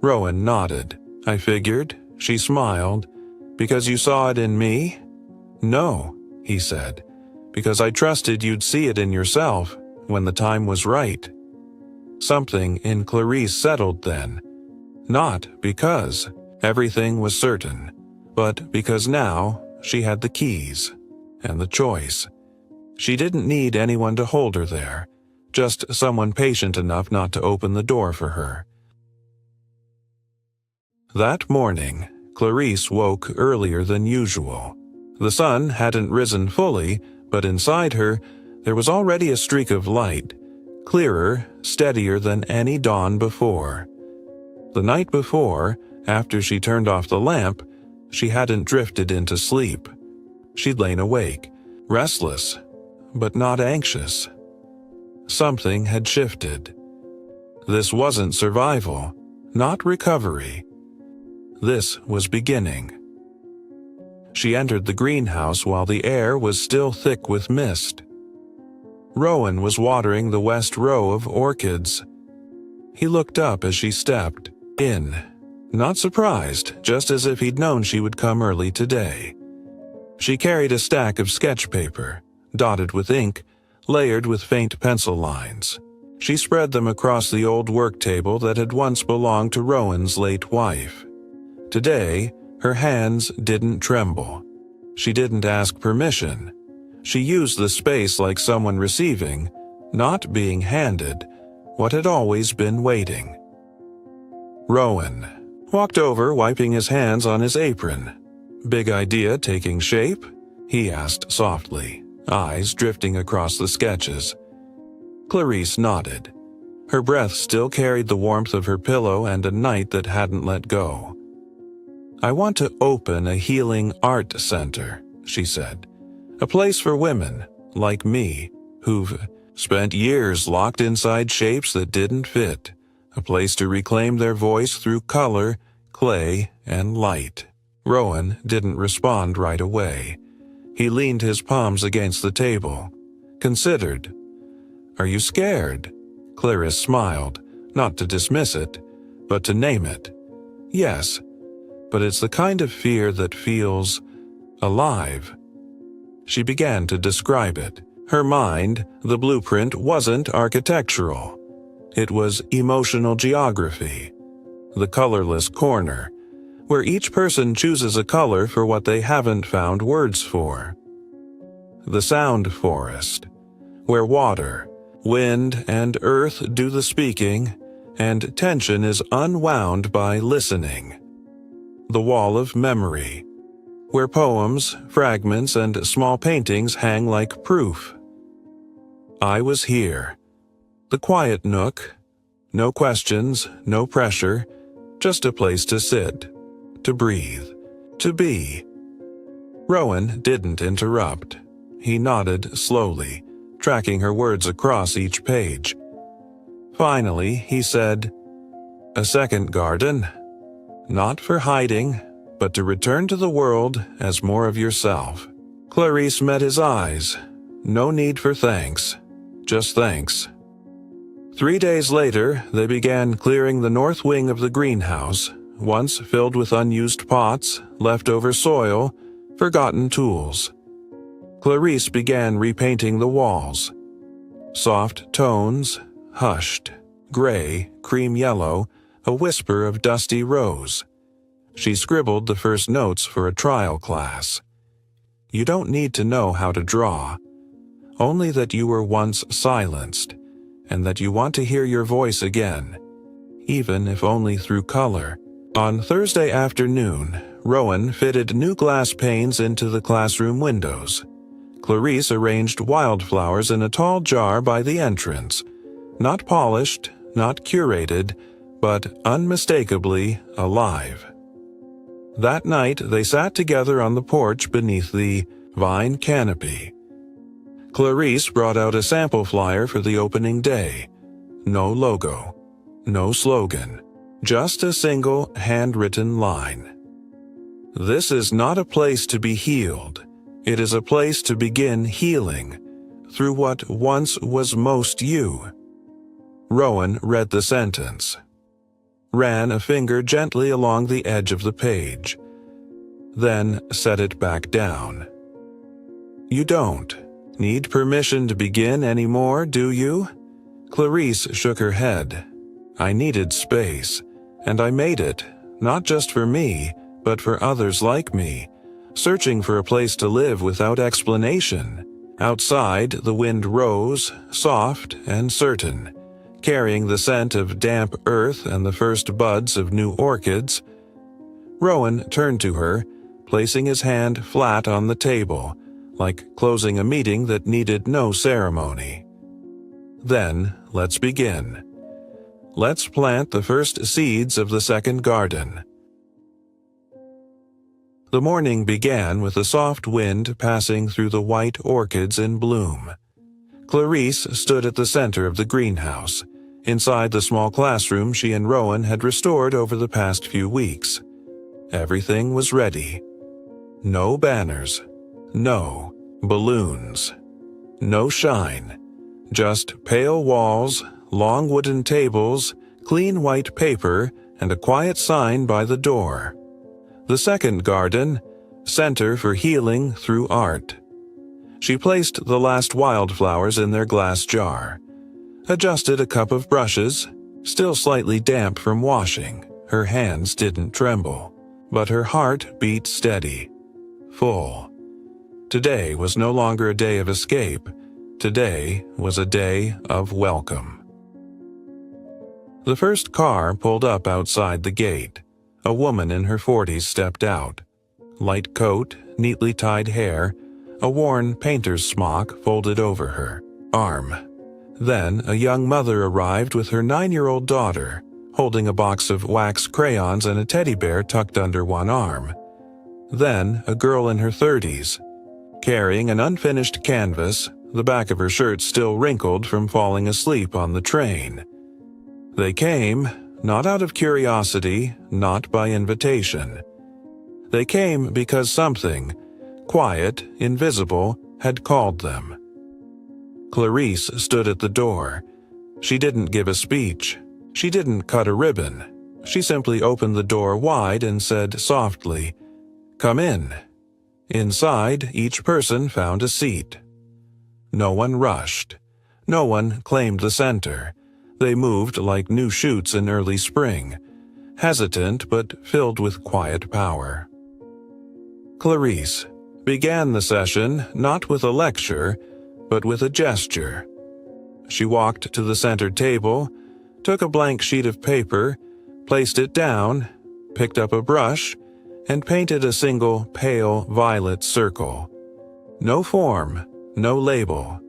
Rowan nodded. "I figured," she smiled. "Because you saw it in me?" "No," he said, "because I trusted you'd see it in yourself when the time was right." Something in Clarice settled then. Not because everything was certain, but because now she had the keys and the choice. She didn't need anyone to hold her there, just someone patient enough not to open the door for her. That morning, Clarice woke earlier than usual. The sun hadn't risen fully, but inside her, there was already a streak of light, clearer, steadier than any dawn before. The night before, after she turned off the lamp, she hadn't drifted into sleep. She'd lain awake, restless, but not anxious. Something had shifted. This wasn't survival, not recovery. This was beginning. She entered the greenhouse while the air was still thick with mist. Rowan was watering the west row of orchids. He looked up as she stepped in, not surprised, just as if he'd known she would come early today. She carried a stack of sketch paper, dotted with ink, layered with faint pencil lines. She spread them across the old work table that had once belonged to Rowan's late wife. Today, her hands didn't tremble. She didn't ask permission. She used the space like someone receiving, not being handed, what had always been waiting. Rowan walked over, wiping his hands on his apron. "Big idea taking shape?" he asked softly, eyes drifting across the sketches. Clarice nodded. Her breath still carried the warmth of her pillow and a night that hadn't let go. "I want to open a healing art center," she said. A place for women, like me, who've spent years locked inside shapes that didn't fit. A place to reclaim their voice through color, clay, and light. Rowan didn't respond right away. He leaned his palms against the table, considered. "Are you scared?" Clarice smiled, not to dismiss it, but to name it. "Yes, but it's the kind of fear that feels alive." She began to describe it. Her mind, the blueprint, wasn't architectural. It was emotional geography. The colorless corner, where each person chooses a color for what they haven't found words for. The sound forest, where water, wind, and earth do the speaking, and tension is unwound by listening. The wall of memory, where poems, fragments, and small paintings hang like proof. I was here. The quiet nook. No questions, no pressure, just a place to sit, to breathe, to be. Rowan didn't interrupt. He nodded slowly, tracking her words across each page. Finally, he said, "A second garden. Not for hiding, but to return to the world as more of yourself." Clarice met his eyes. No need for thanks, just thanks. 3 days later, they began clearing the north wing of the greenhouse, once filled with unused pots, leftover soil, forgotten tools. Clarice began repainting the walls. Soft tones, hushed, gray, cream yellow, a whisper of dusty rose. She scribbled the first notes for a trial class. You don't need to know how to draw, only that you were once silenced, and that you want to hear your voice again, even if only through color. On Thursday afternoon, Rowan fitted new glass panes into the classroom windows. Clarice arranged wildflowers in a tall jar by the entrance, not polished, not curated, but unmistakably alive. That night, they sat together on the porch beneath the vine canopy. Clarice brought out a sample flyer for the opening day. No logo, no slogan, just a single handwritten line. "This is not a place to be healed. It is a place to begin healing through what once was most you." Rowan read the sentence, ran a finger gently along the edge of the page, then set it back down. "You don't need permission to begin anymore, do you?" Clarice shook her head. "I needed space, and I made it, not just for me, but for others like me, searching for a place to live without explanation." Outside, the wind rose, soft and certain, carrying the scent of damp earth and the first buds of new orchids. Rowan turned to her, placing his hand flat on the table, like closing a meeting that needed no ceremony. "Then, let's begin. Let's plant the first seeds of the second garden." The morning began with a soft wind passing through the white orchids in bloom. Clarice stood at the center of the greenhouse, inside the small classroom she and Rowan had restored over the past few weeks. Everything was ready. No banners, no balloons, no shine, just pale walls, long wooden tables, clean white paper, and a quiet sign by the door. The second garden, Center for Healing Through Art. She placed the last wildflowers in their glass jar, adjusted a cup of brushes, still slightly damp from washing. Her hands didn't tremble, but her heart beat steady, full. Today was no longer a day of escape. Today was a day of welcome. The first car pulled up outside the gate. A woman in her 40s stepped out. Light coat, neatly tied hair, a worn painter's smock folded over her arm. Then a young mother arrived with her 9-year-old daughter, holding a box of wax crayons and a teddy bear tucked under one arm. Then a girl in her 30s. carrying an unfinished canvas, the back of her shirt still wrinkled from falling asleep on the train. They came, not out of curiosity, not by invitation. They came because something, quiet, invisible, had called them. Clarice stood at the door. She didn't give a speech. She didn't cut a ribbon. She simply opened the door wide and said softly, "Come in." Inside, each person found a seat. No one rushed. No one claimed the center. They moved like new shoots in early spring, hesitant but filled with quiet power. Clarice began the session not with a lecture, but with a gesture. She walked to the center table, took a blank sheet of paper, placed it down, picked up a brush, and painted a single pale violet circle. No form, no label.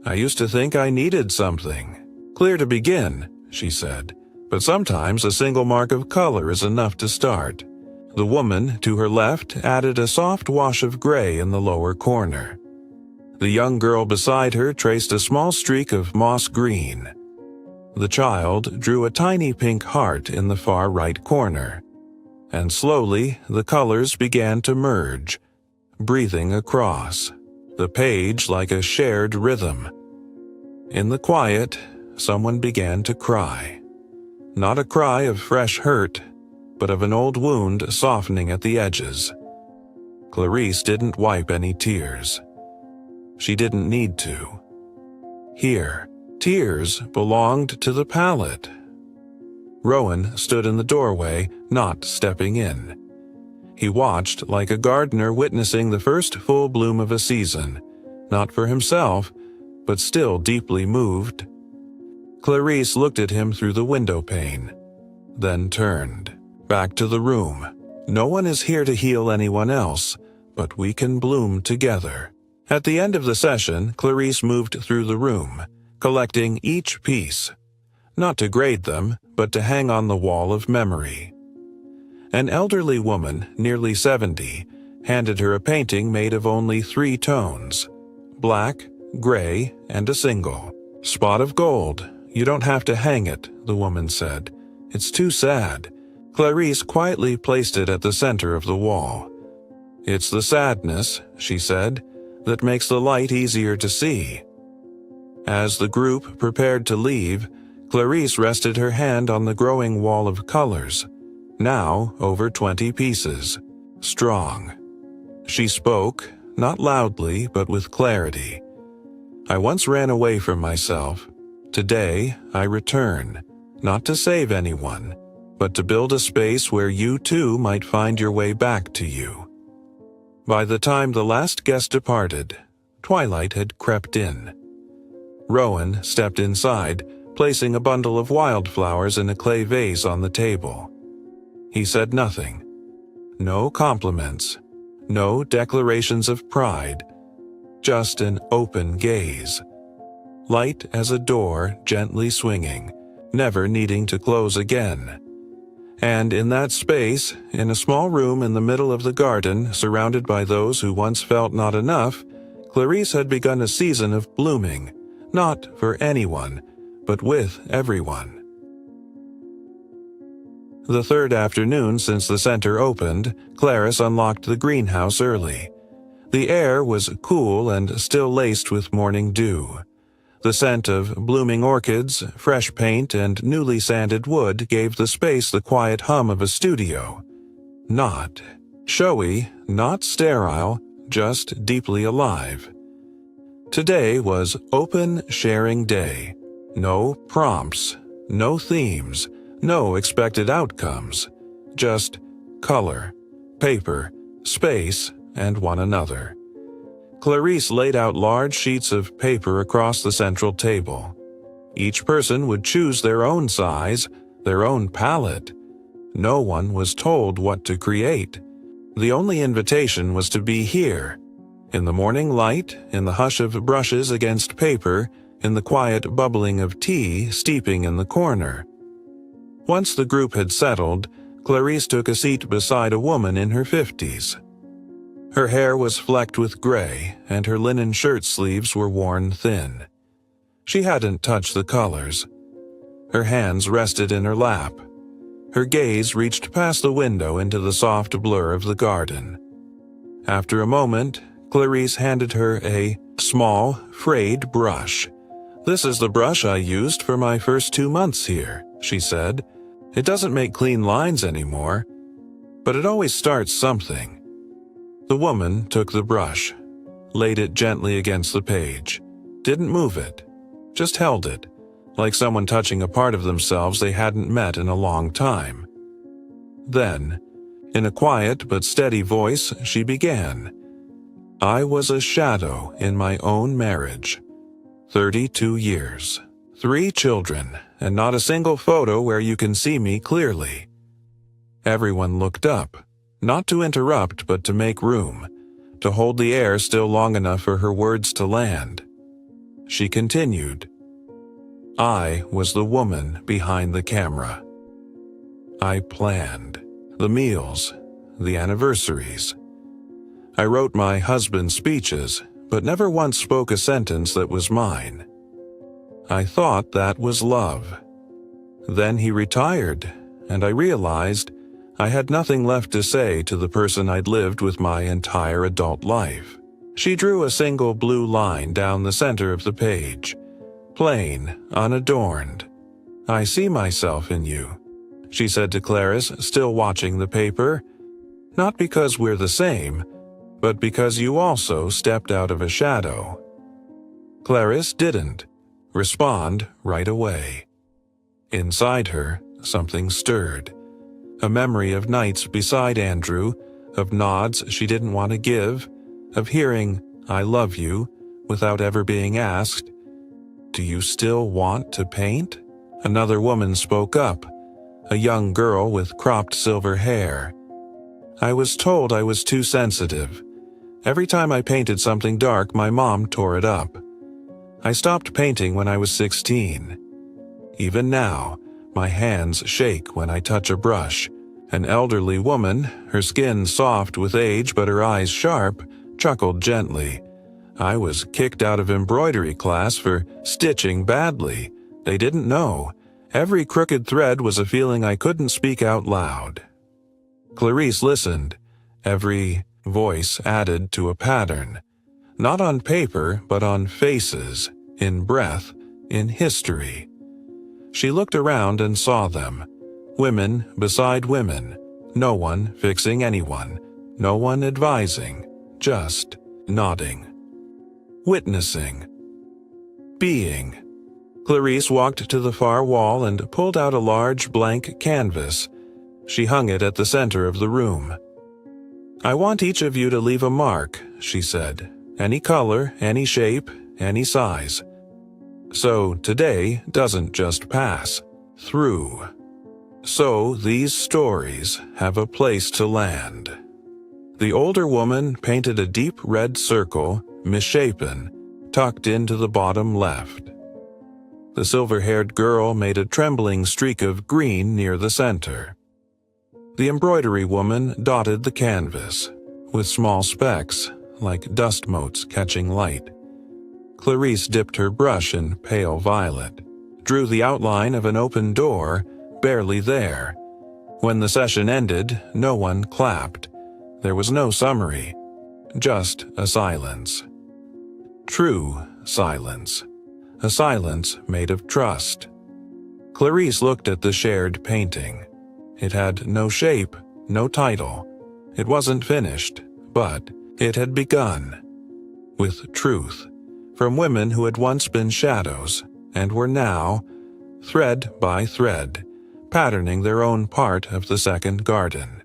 "I used to think I needed something. Clear to begin," she said, "but sometimes a single mark of color is enough to start." The woman to her left added a soft wash of gray in the lower corner. The young girl beside her traced a small streak of moss green. The child drew a tiny pink heart in the far right corner. And slowly, the colors began to merge, breathing across the page like a shared rhythm. In the quiet, someone began to cry. Not a cry of fresh hurt, but of an old wound softening at the edges. Clarice didn't wipe any tears. She didn't need to. Here, tears belonged to the palette. Rowan stood in the doorway, not stepping in. He watched like a gardener witnessing the first full bloom of a season, not for himself, but still deeply moved. Clarice looked at him through the window pane, then turned back to the room. No one is here to heal anyone else, but we can bloom together. At the end of the session, Clarice moved through the room, collecting each piece, not to grade them, but to hang on the wall of memory. An elderly woman, nearly 70, handed her a painting made of only 3 tones: black, gray, and a single spot of gold. "You don't have to hang it," the woman said. "It's too sad." Clarice quietly placed it at the center of the wall. "It's the sadness," she said, "that makes the light easier to see." As the group prepared to leave, Clarice rested her hand on the growing wall of colors, now over 20 pieces, strong. She spoke, not loudly but with clarity. "I once ran away from myself. Today, I return, not to save anyone, but to build a space where you too might find your way back to you." By the time the last guest departed, twilight had crept in. Rowan stepped inside, placing a bundle of wildflowers in a clay vase on the table. He said nothing. No compliments, no declarations of pride, just an open gaze. Light as a door gently swinging, never needing to close again. And in that space, in a small room in the middle of the garden, surrounded by those who once felt not enough, Clarice had begun a season of blooming, not for anyone, but with everyone. The third afternoon since the center opened, Clarice unlocked the greenhouse early. The air was cool and still laced with morning dew. The scent of blooming orchids, fresh paint, and newly sanded wood gave the space the quiet hum of a studio. Not showy, not sterile, just deeply alive. Today was open sharing day. No prompts, no themes, no expected outcomes. Just color, paper, space, and one another. Clarice laid out large sheets of paper across the central table. Each person would choose their own size, their own palette. No one was told what to create. The only invitation was to be here, in the morning light, in the hush of brushes against paper, in the quiet bubbling of tea steeping in the corner. Once the group had settled, Clarice took a seat beside a woman in her 50s. Her hair was flecked with gray, and her linen shirt sleeves were worn thin. She hadn't touched the colors. Her hands rested in her lap. Her gaze reached past the window into the soft blur of the garden. After a moment, Clarice handed her a small, frayed brush. "This is the brush I used for my first 2 months here," she said. "It doesn't make clean lines anymore, but it always starts something." The woman took the brush, laid it gently against the page, didn't move it, just held it, like someone touching a part of themselves they hadn't met in a long time. Then, in a quiet but steady voice, she began. "I was a shadow in my own marriage. 32 years, 3 children, and not a single photo where you can see me clearly." Everyone looked up, not to interrupt but to make room, to hold the air still long enough for her words to land. She continued. "I was the woman behind the camera. I planned the meals, the anniversaries. I wrote my husband's speeches, but never once spoke a sentence that was mine. I thought that was love. Then he retired, and I realized I had nothing left to say to the person I'd lived with my entire adult life." She drew a single blue line down the center of the page. Plain, unadorned. "I see myself in you," she said to Clarice, still watching the paper. "Not because we're the same, but because you also stepped out of a shadow." Clarice didn't respond right away. Inside her, something stirred. A memory of nights beside Andrew, of nods she didn't want to give, of hearing, "I love you," without ever being asked. "Do you still want to paint?" Another woman spoke up, a young girl with cropped silver hair. "I was told I was too sensitive. Every time I painted something dark, my mom tore it up. I stopped painting when I was 16. Even now, my hands shake when I touch a brush." An elderly woman, her skin soft with age but her eyes sharp, chuckled gently. "I was kicked out of embroidery class for stitching badly. They didn't know. Every crooked thread was a feeling I couldn't speak out loud." Clarice listened. Every voice added to a pattern. Not on paper, but on faces, in breath, in history. She looked around and saw them. Women beside women. No one fixing anyone. No one advising. Just nodding. Witnessing. Being. Clarice walked to the far wall and pulled out a large blank canvas. She hung it at the center of the room. "I want each of you to leave a mark," she said. "Any color, any shape, any size. So today doesn't just pass through. So these stories have a place to land." The older woman painted a deep red circle, misshapen, tucked into the bottom left. The silver-haired girl made a trembling streak of green near the center. The embroidery woman dotted the canvas, with small specks, like dust motes catching light. Clarice dipped her brush in pale violet, drew the outline of an open door, barely there. When the session ended, no one clapped. There was no summary, just a silence. True silence. A silence made of trust. Clarice looked at the shared painting. It had no shape, no title. It wasn't finished, but it had begun. With truth, from women who had once been shadows, and were now, thread by thread, patterning their own part of the second garden.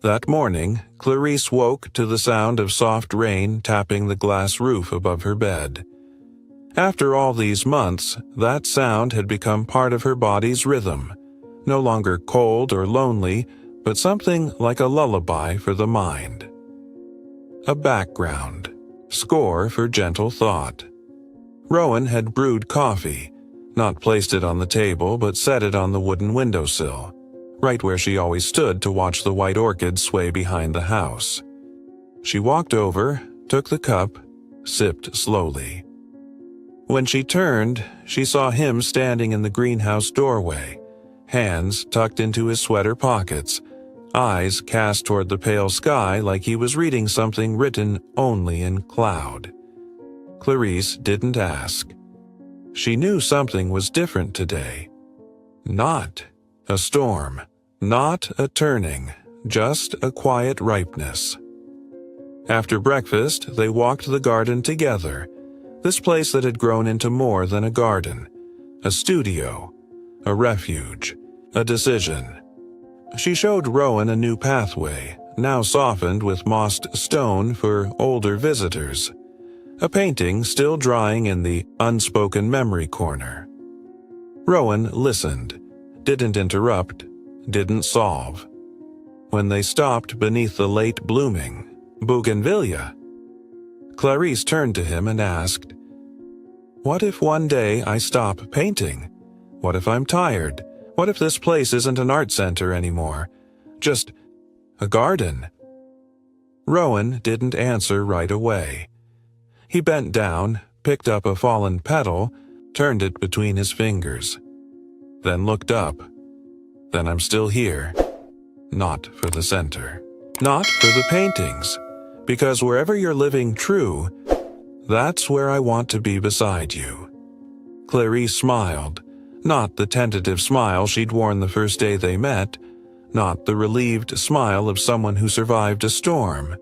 That morning, Clarice woke to the sound of soft rain tapping the glass roof above her bed. After all these months, that sound had become part of her body's rhythm, no longer cold or lonely, but something like a lullaby for the mind. A background score for gentle thought. Rowan had brewed coffee, not placed it on the table but set it on the wooden windowsill. right where she always stood to watch the white orchids sway behind the house. She walked over, took the cup, sipped slowly. When she turned, she saw him standing in the greenhouse doorway, hands tucked into his sweater pockets, eyes cast toward the pale sky like he was reading something written only in cloud. Clarice didn't ask. She knew something was different today. Not a storm, not a turning, just a quiet ripeness. After breakfast, they walked the garden together, this place that had grown into more than a garden, a studio, a refuge, a decision. She showed Rowan a new pathway, now softened with mossed stone for older visitors, a painting still drying in the unspoken memory corner. Rowan listened, didn't interrupt, didn't solve. When they stopped beneath the late blooming bougainvillea, Clarice turned to him and asked, "What if one day I stop painting? What if I'm tired? What if this place isn't an art center anymore? Just a garden?" Rowan didn't answer right away. He bent down, picked up a fallen petal, turned it between his fingers. Then looked up. "Then I'm still here. Not for the center. Not for the paintings. Because wherever you're living true, that's where I want to be beside you." Clarice smiled. Not the tentative smile she'd worn the first day they met, not the relieved smile of someone who survived a storm,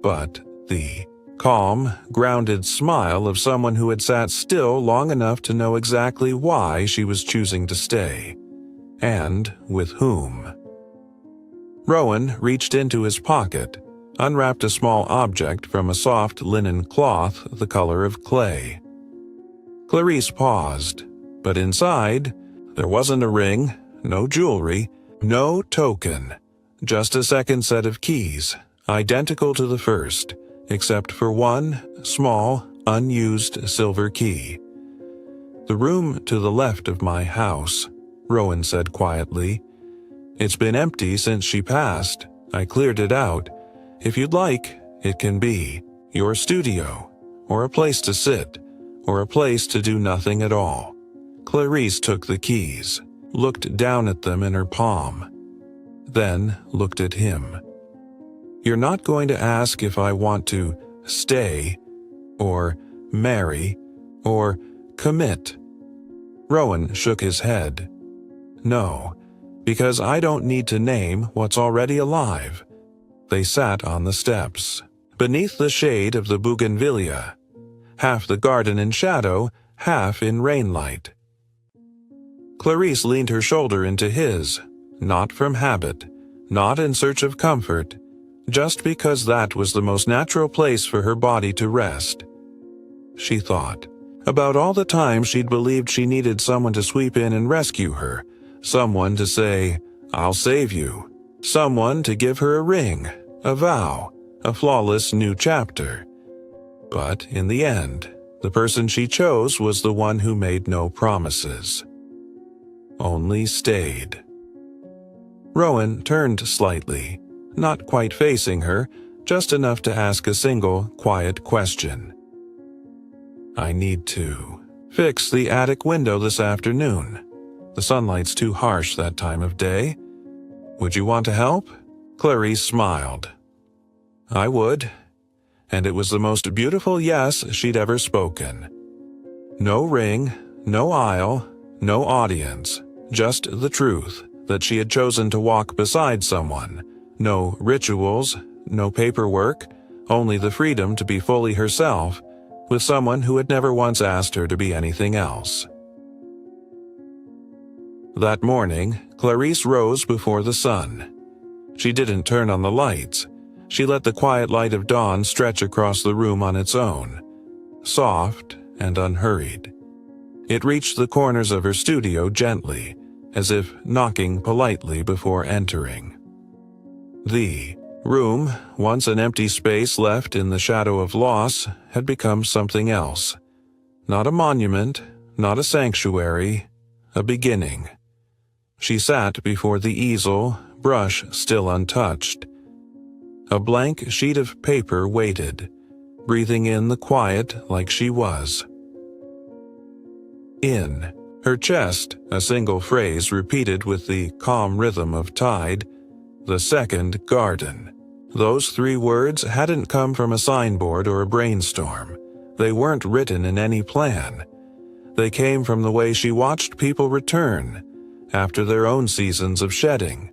but the calm, grounded smile of someone who had sat still long enough to know exactly why she was choosing to stay, and with whom. Rowan reached into his pocket, unwrapped a small object from a soft linen cloth the color of clay. Clarice paused. But inside, there wasn't a ring, no jewelry, no token, just a second set of keys, identical to the first, except for one small, unused silver key. "The room to the left of my house," Rowan said quietly. "It's been empty since she passed. I cleared it out. If you'd like, it can be your studio, or a place to sit, or a place to do nothing at all." Clarice took the keys, looked down at them in her palm, then looked at him. "You're not going to ask if I want to stay, or marry, or commit?" Rowan shook his head. "No, because I don't need to name what's already alive." They sat on the steps, beneath the shade of the bougainvillea, half the garden in shadow, half in rainlight. Clarice leaned her shoulder into his, not from habit, not in search of comfort, just because that was the most natural place for her body to rest. She thought about all the times she'd believed she needed someone to sweep in and rescue her, someone to say, "I'll save you," someone to give her a ring, a vow, a flawless new chapter. But in the end, the person she chose was the one who made no promises. Only stayed. Rowan turned slightly, not quite facing her, just enough to ask a single, quiet question. "I need to fix the attic window this afternoon. The sunlight's too harsh that time of day. Would you want to help?" Clarice smiled. "I would." And it was the most beautiful yes she'd ever spoken. No ring, no aisle, no audience. Just the truth, that she had chosen to walk beside someone. No rituals, no paperwork, only the freedom to be fully herself, with someone who had never once asked her to be anything else. That morning, Clarice rose before the sun. She didn't turn on the lights. She let the quiet light of dawn stretch across the room on its own, soft and unhurried. It reached the corners of her studio gently, as if knocking politely before entering. The room, once an empty space left in the shadow of loss, had become something else. Not a monument, not a sanctuary, a beginning. She sat before the easel, brush still untouched. A blank sheet of paper waited, breathing in the quiet like she was. In her chest, a single phrase repeated with the calm rhythm of tide, the second garden. Those 3 words hadn't come from a signboard or a brainstorm. They weren't written in any plan. They came from the way she watched people return after their own seasons of shedding.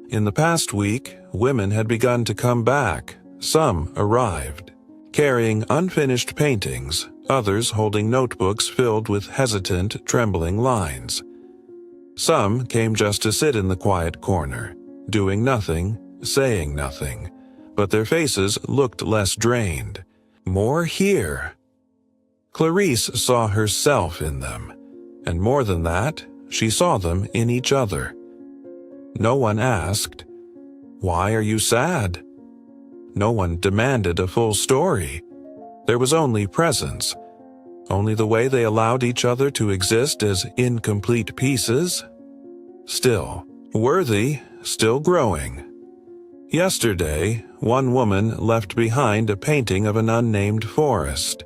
In the past week, women had begun to come back. Some arrived, carrying unfinished paintings, others holding notebooks filled with hesitant, trembling lines. Some came just to sit in the quiet corner, doing nothing, saying nothing, but their faces looked less drained, more here. Clarice saw herself in them, and more than that, she saw them in each other. No one asked, "Why are you sad?" No one demanded a full story. There was only presence, only the way they allowed each other to exist as incomplete pieces. Still worthy, still growing. Yesterday, one woman left behind a painting of an unnamed forest.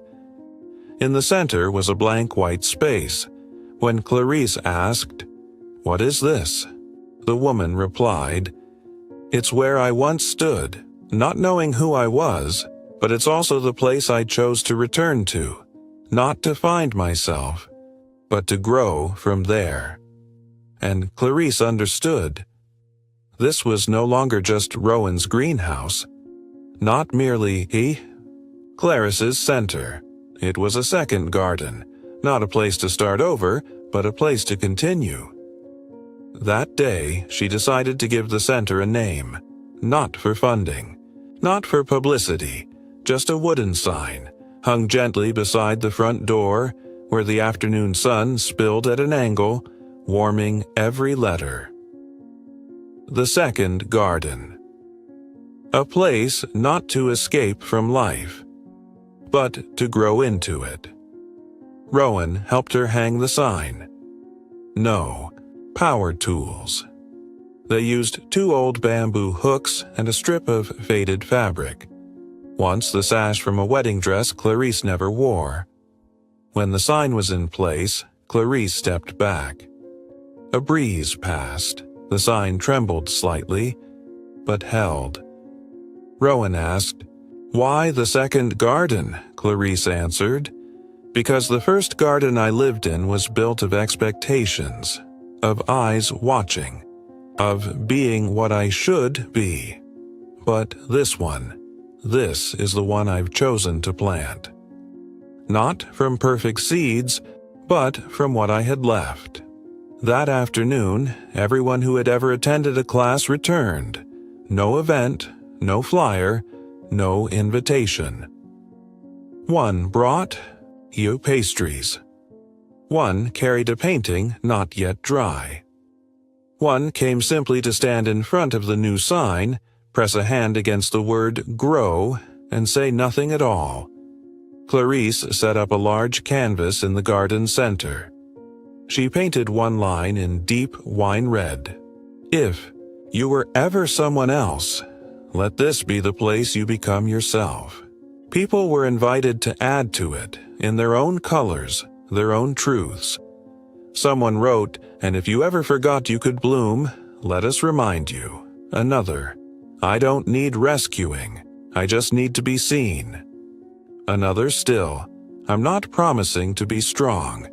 In the center was a blank white space. When Clarice asked, "What is this?" the woman replied, "It's where I once stood, not knowing who I was, but it's also the place I chose to return to, not to find myself, but to grow from there." And Clarice understood. This was no longer just Rowan's greenhouse, not merely Clarice's center. It was a second garden, not a place to start over, but a place to continue. That day, she decided to give the center a name, not for funding, not for publicity, just a wooden sign, hung gently beside the front door, where the afternoon sun spilled at an angle, warming every letter. The second garden. A place not to escape from life, but to grow into it. Rowan helped her hang the sign. No power tools. They used 2 old bamboo hooks and a strip of faded fabric. Once the sash from a wedding dress Clarice never wore. When the sign was in place, Clarice stepped back. A breeze passed. The sign trembled slightly, but held. Rowan asked, "Why the second garden?" Clarice answered. "Because the first garden I lived in was built of expectations, of eyes watching, of being what I should be. But this is the one I've chosen to plant. Not from perfect seeds, but from what I had left." That afternoon, everyone who had ever attended a class returned. No event, no flyer, no invitation. One brought pastries. One carried a painting not yet dry. One came simply to stand in front of the new sign, press a hand against the word grow, and say nothing at all. Clarice set up a large canvas in the garden center. She painted one line in deep wine red. "If you were ever someone else, let this be the place you become yourself." People were invited to add to it, in their own colors, their own truths. Someone wrote, "And if you ever forgot you could bloom, let us remind you." Another, "I don't need rescuing, I just need to be seen." Another still, "I'm not promising to be strong.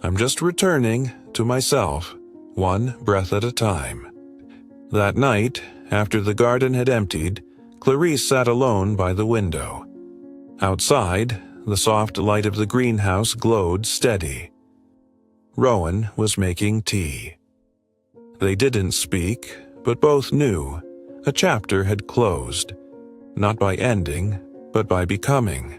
I'm just returning to myself, one breath at a time." That night, after the garden had emptied, Clarice sat alone by the window. Outside, the soft light of the greenhouse glowed steady. Rowan was making tea. They didn't speak, but both knew a chapter had closed, not by ending, but by becoming.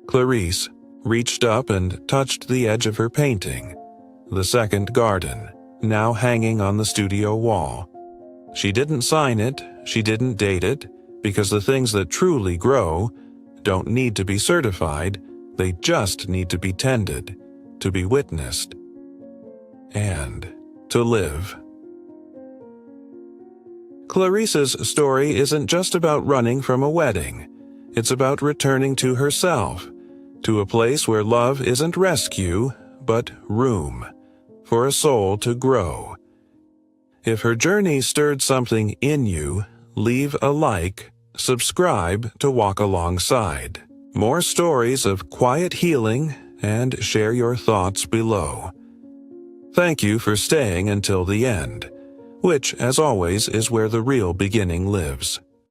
Clarice reached up and touched the edge of her painting, the second garden, now hanging on the studio wall. She didn't sign it, she didn't date it, because the things that truly grow don't need to be certified, they just need to be tended, to be witnessed. And to live. Clarice's story isn't just about running from a wedding. It's about returning to herself, to a place where love isn't rescue, but room for a soul to grow. If her journey stirred something in you, leave a like, subscribe to walk alongside. More stories of quiet healing, and share your thoughts below. Thank you for staying until the end, which, as always, is where the real beginning lives.